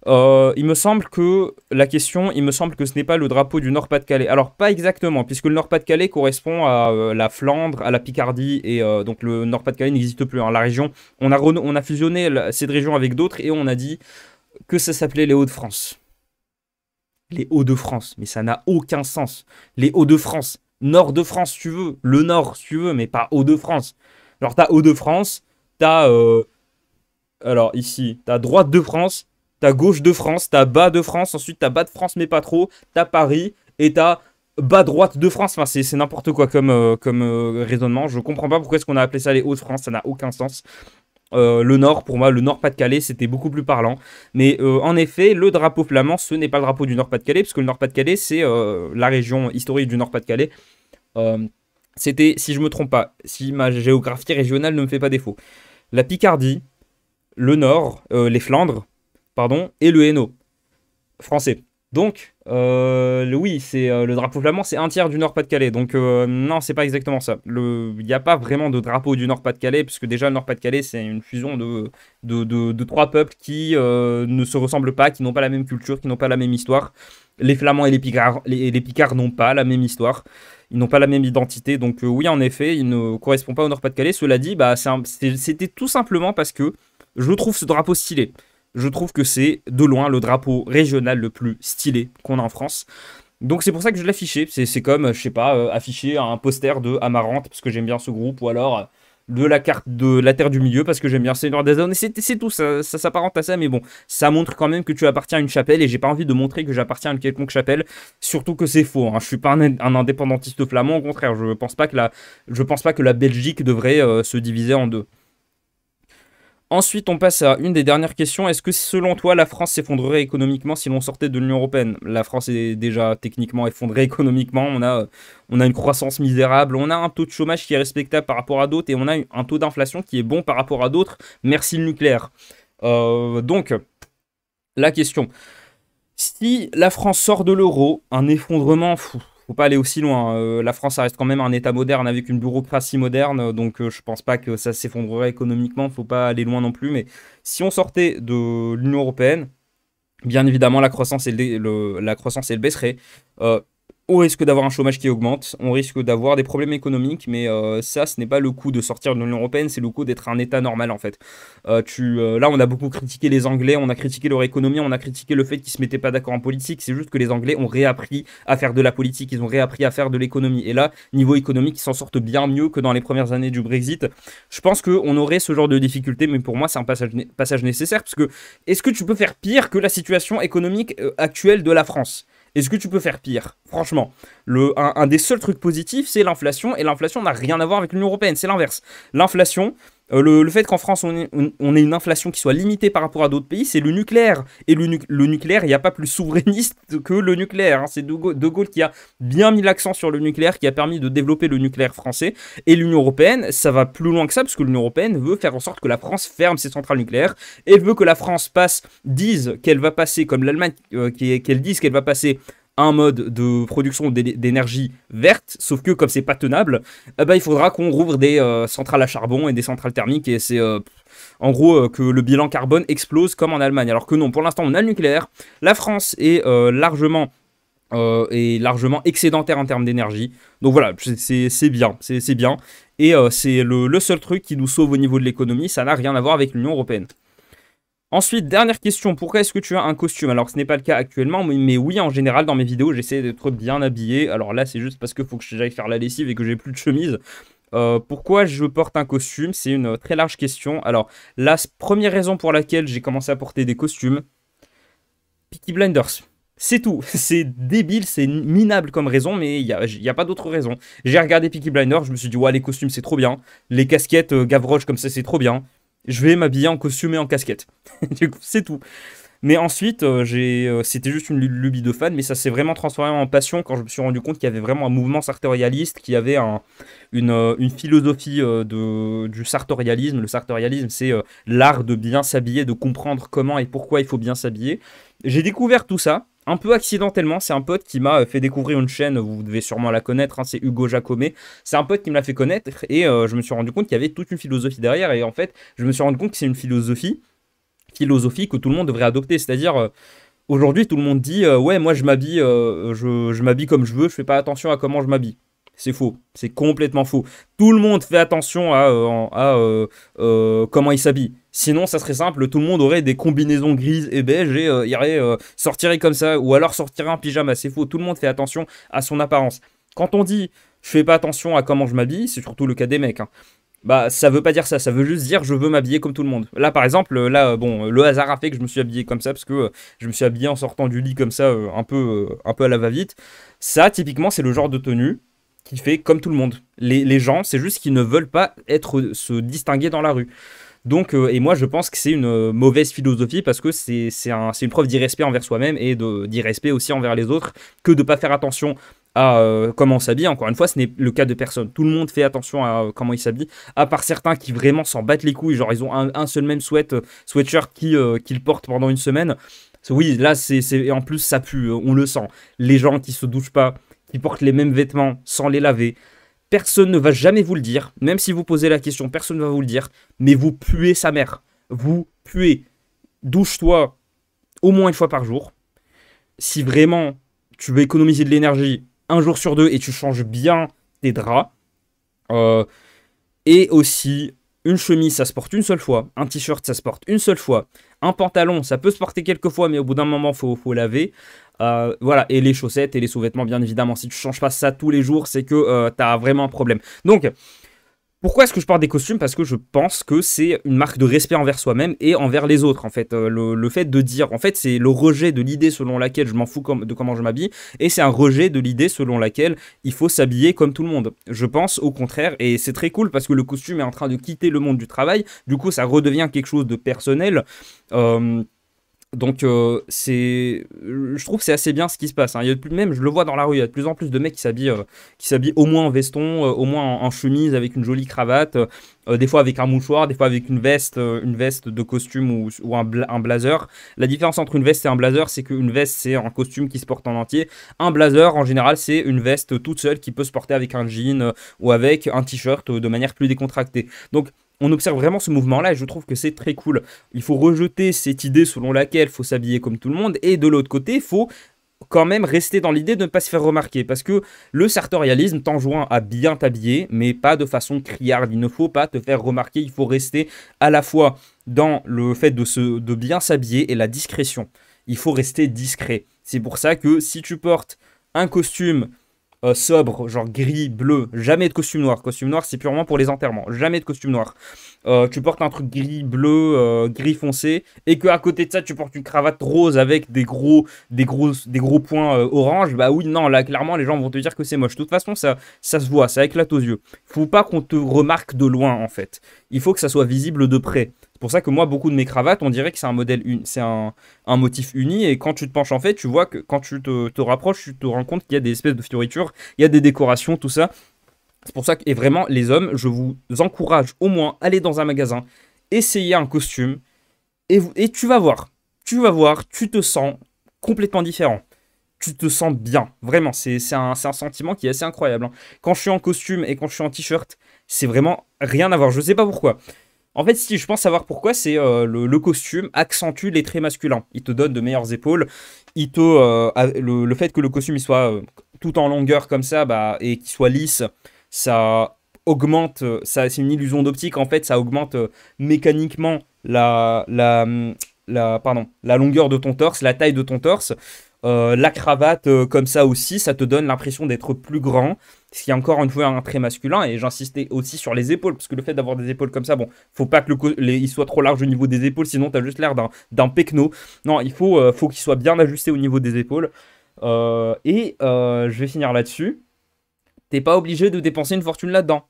Il me semble que il me semble que ce n'est pas le drapeau du Nord-Pas-de-Calais. Alors, pas exactement, puisque le Nord-Pas-de-Calais correspond à la Flandre, à la Picardie, et donc le Nord-Pas-de-Calais n'existe plus. Hein. La région, on a fusionné cette région avec d'autres, et on a dit que ça s'appelait les Hauts-de-France. Les Hauts-de-France, mais ça n'a aucun sens. Les Hauts-de-France, Nord de France, si tu veux, le Nord, si tu veux, mais pas Hauts-de-France. Alors, t'as Hauts-de-France, t'as... alors, ici, t'as droite de France, t'as gauche de France, t'as bas de France, ensuite t'as bas de France mais pas trop, t'as Paris et t'as bas droite de France. Enfin, c'est n'importe quoi comme raisonnement. Je comprends pas pourquoi est-ce qu'on a appelé ça les Hauts-de-France, ça n'a aucun sens. Le Nord, pour moi, le Nord-Pas-de-Calais, c'était beaucoup plus parlant. Mais en effet, le drapeau flamand, ce n'est pas le drapeau du Nord-Pas-de-Calais, parce que le Nord-Pas-de-Calais, c'est la région historique du Nord-Pas-de-Calais. C'était, si je me trompe pas, si ma géographie régionale ne me fait pas défaut, la Picardie, le Nord, les Flandres, pardon, et le Hainaut, français. Donc, oui, c'est le drapeau flamand, c'est un tiers du Nord-Pas-de-Calais. Donc, non, c'est pas exactement ça. Il n'y a pas vraiment de drapeau du Nord-Pas-de-Calais, puisque déjà, le Nord-Pas-de-Calais, c'est une fusion de trois peuples qui ne se ressemblent pas, qui n'ont pas la même culture, qui n'ont pas la même histoire. Les Flamands et les Picards n'ont pas la même histoire. Ils n'ont pas la même identité. Donc, oui, en effet, ils ne correspondent pas au Nord-Pas-de-Calais. Cela dit, bah, c'était tout simplement parce que je trouve ce drapeau stylé. Je trouve que c'est de loin le drapeau régional le plus stylé qu'on a en France. Donc c'est pour ça que je l'affichais. C'est comme, je sais pas, afficher un poster de Amarante parce que j'aime bien ce groupe, ou alors de la carte de la Terre du Milieu parce que j'aime bien Seigneur des Anneaux. C'est tout, ça s'apparente à ça, mais bon, ça montre quand même que tu appartiens à une chapelle et j'ai pas envie de montrer que j'appartiens à une quelconque chapelle, surtout que c'est faux. Hein. Je suis pas un indépendantiste flamand, au contraire, je pense pas que la Belgique devrait se diviser en deux. Ensuite, on passe à une des dernières questions. Est-ce que selon toi, la France s'effondrerait économiquement si l'on sortait de l'Union Européenne? La France est déjà techniquement effondrée économiquement. On a une croissance misérable. On a un taux de chômage qui est respectable par rapport à d'autres. Et on a un taux d'inflation qui est bon par rapport à d'autres. Merci le nucléaire. Donc, la question. Si la France sort de l'euro, un effondrement... Faut pas aller aussi loin. La France, ça reste quand même un État moderne avec une bureaucratie moderne, donc je pense pas que ça s'effondrerait économiquement. Faut pas aller loin non plus. Mais si on sortait de l'Union Européenne, bien évidemment, la croissance, elle baisserait. On risque d'avoir un chômage qui augmente, on risque d'avoir des problèmes économiques, mais ça, ce n'est pas le coup de sortir de l'Union Européenne, c'est le coup d'être un État normal en fait. Là, on a beaucoup critiqué les Anglais, on a critiqué leur économie, on a critiqué le fait qu'ils ne se mettaient pas d'accord en politique, c'est juste que les Anglais ont réappris à faire de la politique, ils ont réappris à faire de l'économie. Et là, niveau économique, ils s'en sortent bien mieux que dans les premières années du Brexit. Je pense qu'on aurait ce genre de difficultés, mais pour moi, c'est un passage nécessaire, parce que est-ce que tu peux faire pire que la situation économique actuelle de la France ? Est-ce que tu peux faire pire? Franchement, un des seuls trucs positifs, c'est l'inflation, et l'inflation n'a rien à voir avec l'Union Européenne, c'est l'inverse. L'inflation, le fait qu'en France, on ait une inflation qui soit limitée par rapport à d'autres pays, c'est le nucléaire. Et le nucléaire, il n'y a pas plus souverainiste que le nucléaire. Hein. C'est De Gaulle qui a bien mis l'accent sur le nucléaire, qui a permis de développer le nucléaire français. Et l'Union Européenne, ça va plus loin que ça, parce que l'Union Européenne veut faire en sorte que la France ferme ses centrales nucléaires, et veut que la France dise qu'elle va passer, comme l'Allemagne, qu'elle dise qu'elle va passer un mode de production d'énergie verte, sauf que comme c'est pas tenable, il faudra qu'on rouvre des centrales à charbon et des centrales thermiques, et c'est en gros que le bilan carbone explose comme en Allemagne. Alors que non, pour l'instant on a le nucléaire, la France est largement excédentaire en termes d'énergie. Donc voilà, c'est bien, c'est bien. Et c'est le seul truc qui nous sauve au niveau de l'économie, ça n'a rien à voir avec l'Union européenne. Ensuite, dernière question, pourquoi est-ce que tu as un costume? Alors ce n'est pas le cas actuellement, mais oui, en général, dans mes vidéos, j'essaie d'être bien habillé. Alors là, c'est juste parce qu'il faut que j'aille faire la lessive et que j'ai plus de chemise. Pourquoi je porte un costume? C'est une très large question. Alors, la première raison pour laquelle j'ai commencé à porter des costumes, Peaky Blinders. C'est tout. C'est débile, c'est minable comme raison, mais il n'y a pas d'autre raison. J'ai regardé Peaky Blinders, je me suis dit, ouais, les costumes, c'est trop bien. Les casquettes Gavroche comme ça, c'est trop bien. Je vais m'habiller en costume et en casquette. Du coup, c'est tout. Mais ensuite, c'était juste une lubie de fan, mais ça s'est vraiment transformé en passion quand je me suis rendu compte qu'il y avait vraiment un mouvement sartorialiste, qu'il y avait une philosophie du sartorialisme. Le sartorialisme, c'est l'art de bien s'habiller, de comprendre comment et pourquoi il faut bien s'habiller. J'ai découvert tout ça, un peu accidentellement. C'est un pote qui m'a fait découvrir une chaîne, vous devez sûrement la connaître, hein, c'est Hugo Jacomet. C'est un pote qui me l'a fait connaître, et je me suis rendu compte qu'il y avait toute une philosophie derrière, et en fait, je me suis rendu compte que c'est une philosophie que tout le monde devrait adopter. C'est-à-dire, aujourd'hui, tout le monde dit ouais, moi je m'habille je m'habille comme je veux, je fais pas attention à comment je m'habille. C'est faux, c'est complètement faux. Tout le monde fait attention à comment il s'habille. Sinon, ça serait simple, tout le monde aurait des combinaisons grises et beiges et sortirait comme ça, ou alors sortirait en pyjama. C'est faux, tout le monde fait attention à son apparence. Quand on dit je fais pas attention à comment je m'habille, c'est surtout le cas des mecs, hein. Bah, ça veut pas dire ça, ça veut juste dire je veux m'habiller comme tout le monde. Là, par exemple, bon, le hasard a fait que je me suis habillé comme ça parce que je me suis habillé en sortant du lit comme ça, un peu à la va-vite. Ça, typiquement, c'est le genre de tenue qui fait comme tout le monde. Les gens, c'est juste qu'ils ne veulent pas se distinguer dans la rue. Donc, et moi, je pense que c'est une mauvaise philosophie parce que c'est une preuve d'irrespect envers soi-même et d'irrespect aussi envers les autres que de ne pas faire attention à comment on s'habille. Encore une fois, ce n'est le cas de personne. Tout le monde fait attention à comment il s'habille, à part certains qui vraiment s'en battent les couilles. Genre, ils ont un seul même sweatshirt qu'ils portent pendant une semaine. Oui, là, en plus, ça pue, on le sent. Les gens qui se douchent pas, qui portent les mêmes vêtements sans les laver. Personne ne va jamais vous le dire. Même si vous posez la question, personne ne va vous le dire. Mais vous puez sa mère. Vous puez. Douche-toi au moins une fois par jour. Si vraiment tu veux économiser de l'énergie, un jour sur deux, et tu changes bien tes draps. Et aussi, une chemise, ça se porte une seule fois. Un t-shirt, ça se porte une seule fois. Un pantalon, ça peut se porter quelques fois, mais au bout d'un moment, faut laver. Voilà, et les chaussettes et les sous-vêtements, bien évidemment. Si tu changes pas ça tous les jours, c'est que tu as vraiment un problème. Donc, pourquoi est-ce que je porte des costumes? Parce que je pense que c'est une marque de respect envers soi-même et envers les autres, en fait. Le fait de dire, en fait, c'est le rejet de l'idée selon laquelle je m'en fous de comment je m'habille, et c'est un rejet de l'idée selon laquelle il faut s'habiller comme tout le monde. Je pense au contraire, et c'est très cool parce que le costume est en train de quitter le monde du travail, du coup ça redevient quelque chose de personnel. Donc je trouve que c'est assez bien ce qui se passe, hein. Même je le vois dans la rue, il y a de plus en plus de mecs qui s'habillent au moins en veston, au moins en chemise avec une jolie cravate, des fois avec un mouchoir, des fois avec une veste de costume ou un blazer. La différence entre une veste et un blazer, c'est qu'une veste c'est un costume qui se porte en entier. Un blazer en général c'est une veste toute seule qui peut se porter avec un jean ou avec un t-shirt de manière plus décontractée. Donc on observe vraiment ce mouvement-là et je trouve que c'est très cool. Il faut rejeter cette idée selon laquelle il faut s'habiller comme tout le monde, et de l'autre côté, il faut quand même rester dans l'idée de ne pas se faire remarquer, parce que le sartorialisme t'enjoint à bien t'habiller, mais pas de façon criarde. Il ne faut pas te faire remarquer, il faut rester à la fois dans le fait de bien s'habiller et la discrétion. Il faut rester discret. C'est pour ça que si tu portes un costume sobre, genre gris, bleu, jamais de costume noir. Costume noir, c'est purement pour les enterrements. Jamais de costume noir. Tu portes un truc gris, bleu, gris foncé, et qu'à côté de ça, tu portes une cravate rose avec des gros points orange. Bah oui, non, là, clairement, les gens vont te dire que c'est moche. De toute façon, ça se voit, ça éclate aux yeux. Faut pas qu'on te remarque de loin, en fait. Il faut que ça soit visible de près. C'est pour ça que moi, beaucoup de mes cravates, on dirait que c'est un modèle, c'est un motif uni, et quand tu te penches en fait, tu vois que quand tu te rapproches, tu te rends compte qu'il y a des espèces de fioritures, il y a des décorations, tout ça. C'est pour ça que, et vraiment, les hommes, je vous encourage au moins à aller dans un magasin, essayer un costume, et tu vas voir, tu te sens complètement différent. tu te sens bien. Vraiment, c'est un sentiment qui est assez incroyable, hein. Quand je suis en costume et quand je suis en t-shirt, c'est vraiment rien à voir. Je sais pas pourquoi. En fait, si je pense savoir pourquoi, c'est le costume accentue les traits masculins. Il te donne de meilleures épaules. Le fait que le costume il soit tout en longueur comme ça, bah, et qu'il soit lisse, ça augmente. Ça, c'est une illusion d'optique. En fait, ça augmente mécaniquement la longueur de ton torse, la taille de ton torse. La cravate comme ça aussi, ça te donne l'impression d'être plus grand, ce qui est encore une fois un trait masculin. Et j'insistais aussi sur les épaules, parce que le fait d'avoir des épaules comme ça, bon, faut pas que il soit trop large au niveau des épaules, sinon t'as juste l'air d'un pecno. Non, faut qu'il soit bien ajusté au niveau des épaules. Je vais finir là-dessus. T'es pas obligé de dépenser une fortune là-dedans.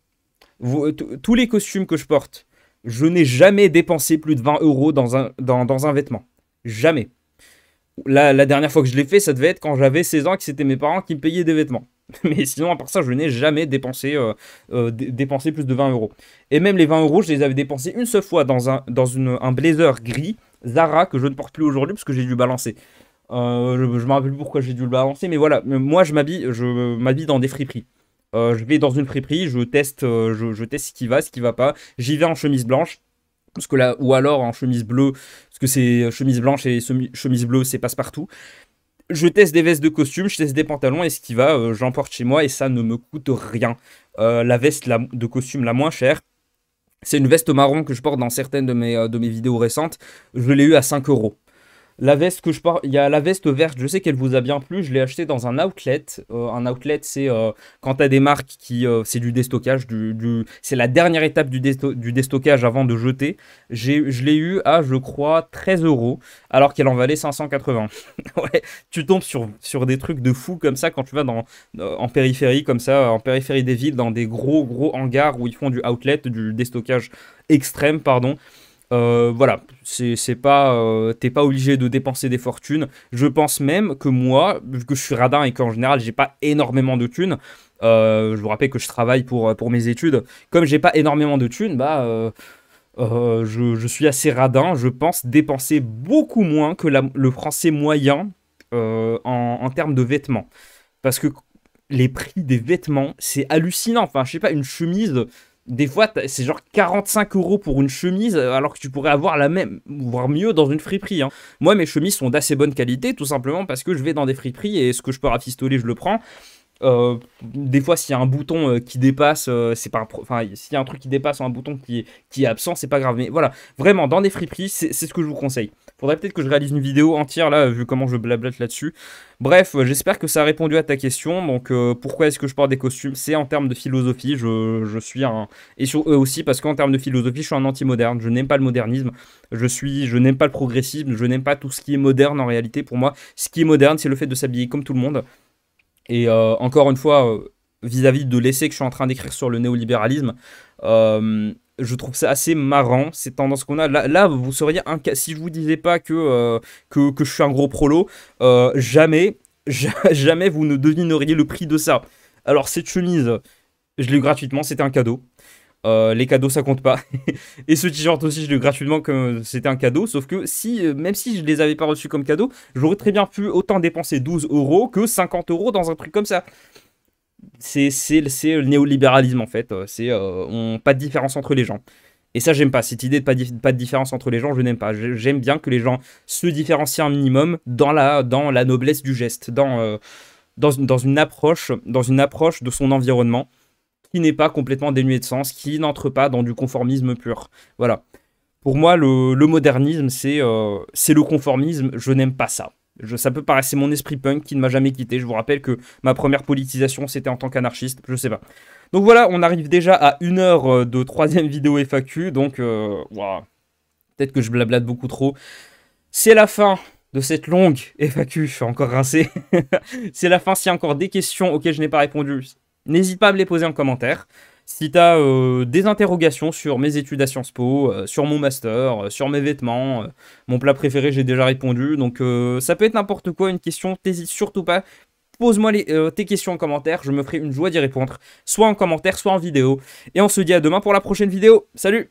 Tous les costumes que je porte, je n'ai jamais dépensé plus de 20 euros dans un vêtement. Jamais. La dernière fois que je l'ai fait, ça devait être quand j'avais 16 ans et que c'était mes parents qui me payaient des vêtements. Mais sinon, à part ça, je n'ai jamais dépensé plus de 20 euros. Et même les 20 euros, je les avais dépensés une seule fois dans un blazer gris Zara que je ne porte plus aujourd'hui parce que j'ai dû balancer. Je me rappelle plus pourquoi j'ai dû le balancer, mais voilà. Moi, je m'habille dans des friperies. Je vais dans une friperie, je teste ce qui va pas. J'y vais en chemise blanche. Parce que là, ou alors en chemise bleue, parce que c'est chemise blanche et chemise bleue, c'est passe-partout. Je teste des vestes de costume, je teste des pantalons et ce qui va, j'emporte chez moi et ça ne me coûte rien. La veste de costume la moins chère, c'est une veste marron que je porte dans certaines de mes vidéos récentes. Je l'ai eu à 5 euros. La veste que je porte, il y a la veste verte, je sais qu'elle vous a bien plu, je l'ai achetée dans un outlet. Un outlet, c'est quand tu as des marques qui. C'est du déstockage, c'est la dernière étape du déstockage avant de jeter. Je l'ai eu à, je crois, 13 euros, alors qu'elle en valait 580. Ouais, tu tombes sur des trucs de fou comme ça quand tu vas en périphérie, comme ça, en périphérie des villes, dans des gros hangars où ils font du outlet, du déstockage extrême, pardon. Voilà, t'es pas obligé de dépenser des fortunes. Je pense même que moi, vu que je suis radin et qu'en général j'ai pas énormément de thunes, je vous rappelle que je travaille pour mes études, comme j'ai pas énormément de thunes, je suis assez radin. Je pense dépenser beaucoup moins que le français moyen en termes de vêtements. Parce que les prix des vêtements, c'est hallucinant. Enfin, je sais pas, une chemise. Des fois, c'est genre 45 euros pour une chemise, alors que tu pourrais avoir la même, voire mieux, dans une friperie, hein. Moi, mes chemises sont d'assez bonne qualité, tout simplement parce que je vais dans des friperies et ce que je peux rafistoler, je le prends. Des fois, s'il y a un bouton qui dépasse, c'est pas enfin, s'il y a un truc qui dépasse ou un bouton qui est absent, c'est pas grave. Mais voilà, vraiment, dans des friperies, c'est ce que je vous conseille. Faudrait peut-être que je réalise une vidéo entière là, vu comment je blablate là-dessus. Bref, j'espère que ça a répondu à ta question. Donc, pourquoi est-ce que je porte des costumes? C'est en termes de philosophie. Je suis un. Et sur eux aussi, parce qu'en termes de philosophie, je suis un anti-moderne. Je n'aime pas le modernisme. Je n'aime pas le progressisme. Je n'aime pas tout ce qui est moderne en réalité. Pour moi, ce qui est moderne, c'est le fait de s'habiller comme tout le monde. Et encore une fois, vis-à-vis de l'essai que je suis en train d'écrire sur le néolibéralisme, je trouve ça assez marrant, ces tendances qu'on a. Là, vous seriez si je vous disais pas que je suis un gros prolo, jamais vous ne devineriez le prix de ça. Alors, cette chemise, je l'ai eu gratuitement, c'était un cadeau. Les cadeaux ça compte pas. Et ce t-shirt aussi je l'ai eu gratuitement comme c'était un cadeau. Sauf que même si je les avais pas reçus comme cadeau, j'aurais très bien pu autant dépenser 12 euros que 50 euros dans un truc comme ça. C'est le néolibéralisme en fait. Pas de différence entre les gens. Et ça j'aime pas. Cette idée de pas de différence entre les gens, je n'aime pas. J'aime bien que les gens se différencient un minimum dans la noblesse du geste, dans une approche de son environnement, qui n'est pas complètement dénué de sens, qui n'entre pas dans du conformisme pur. Voilà. Pour moi, le modernisme, c'est le conformisme. Je n'aime pas ça. Ça peut paraître, c'est mon esprit punk qui ne m'a jamais quitté. Je vous rappelle que ma première politisation, c'était en tant qu'anarchiste. Je sais pas. Donc voilà, on arrive déjà à 1 heure de 3e vidéo FAQ. Donc, wow. Peut-être que je blablate beaucoup trop. C'est la fin de cette longue FAQ. Je suis encore rincé. C'est la fin. S'il y a encore des questions auxquelles je n'ai pas répondu, n'hésite pas à me les poser en commentaire. Si tu as des interrogations sur mes études à Sciences Po, sur mon master, sur mes vêtements, mon plat préféré, j'ai déjà répondu. Donc ça peut être n'importe quoi, une question, t'hésites surtout pas. Pose-moi tes questions en commentaire, je me ferai une joie d'y répondre, soit en commentaire, soit en vidéo. Et on se dit à demain pour la prochaine vidéo. Salut!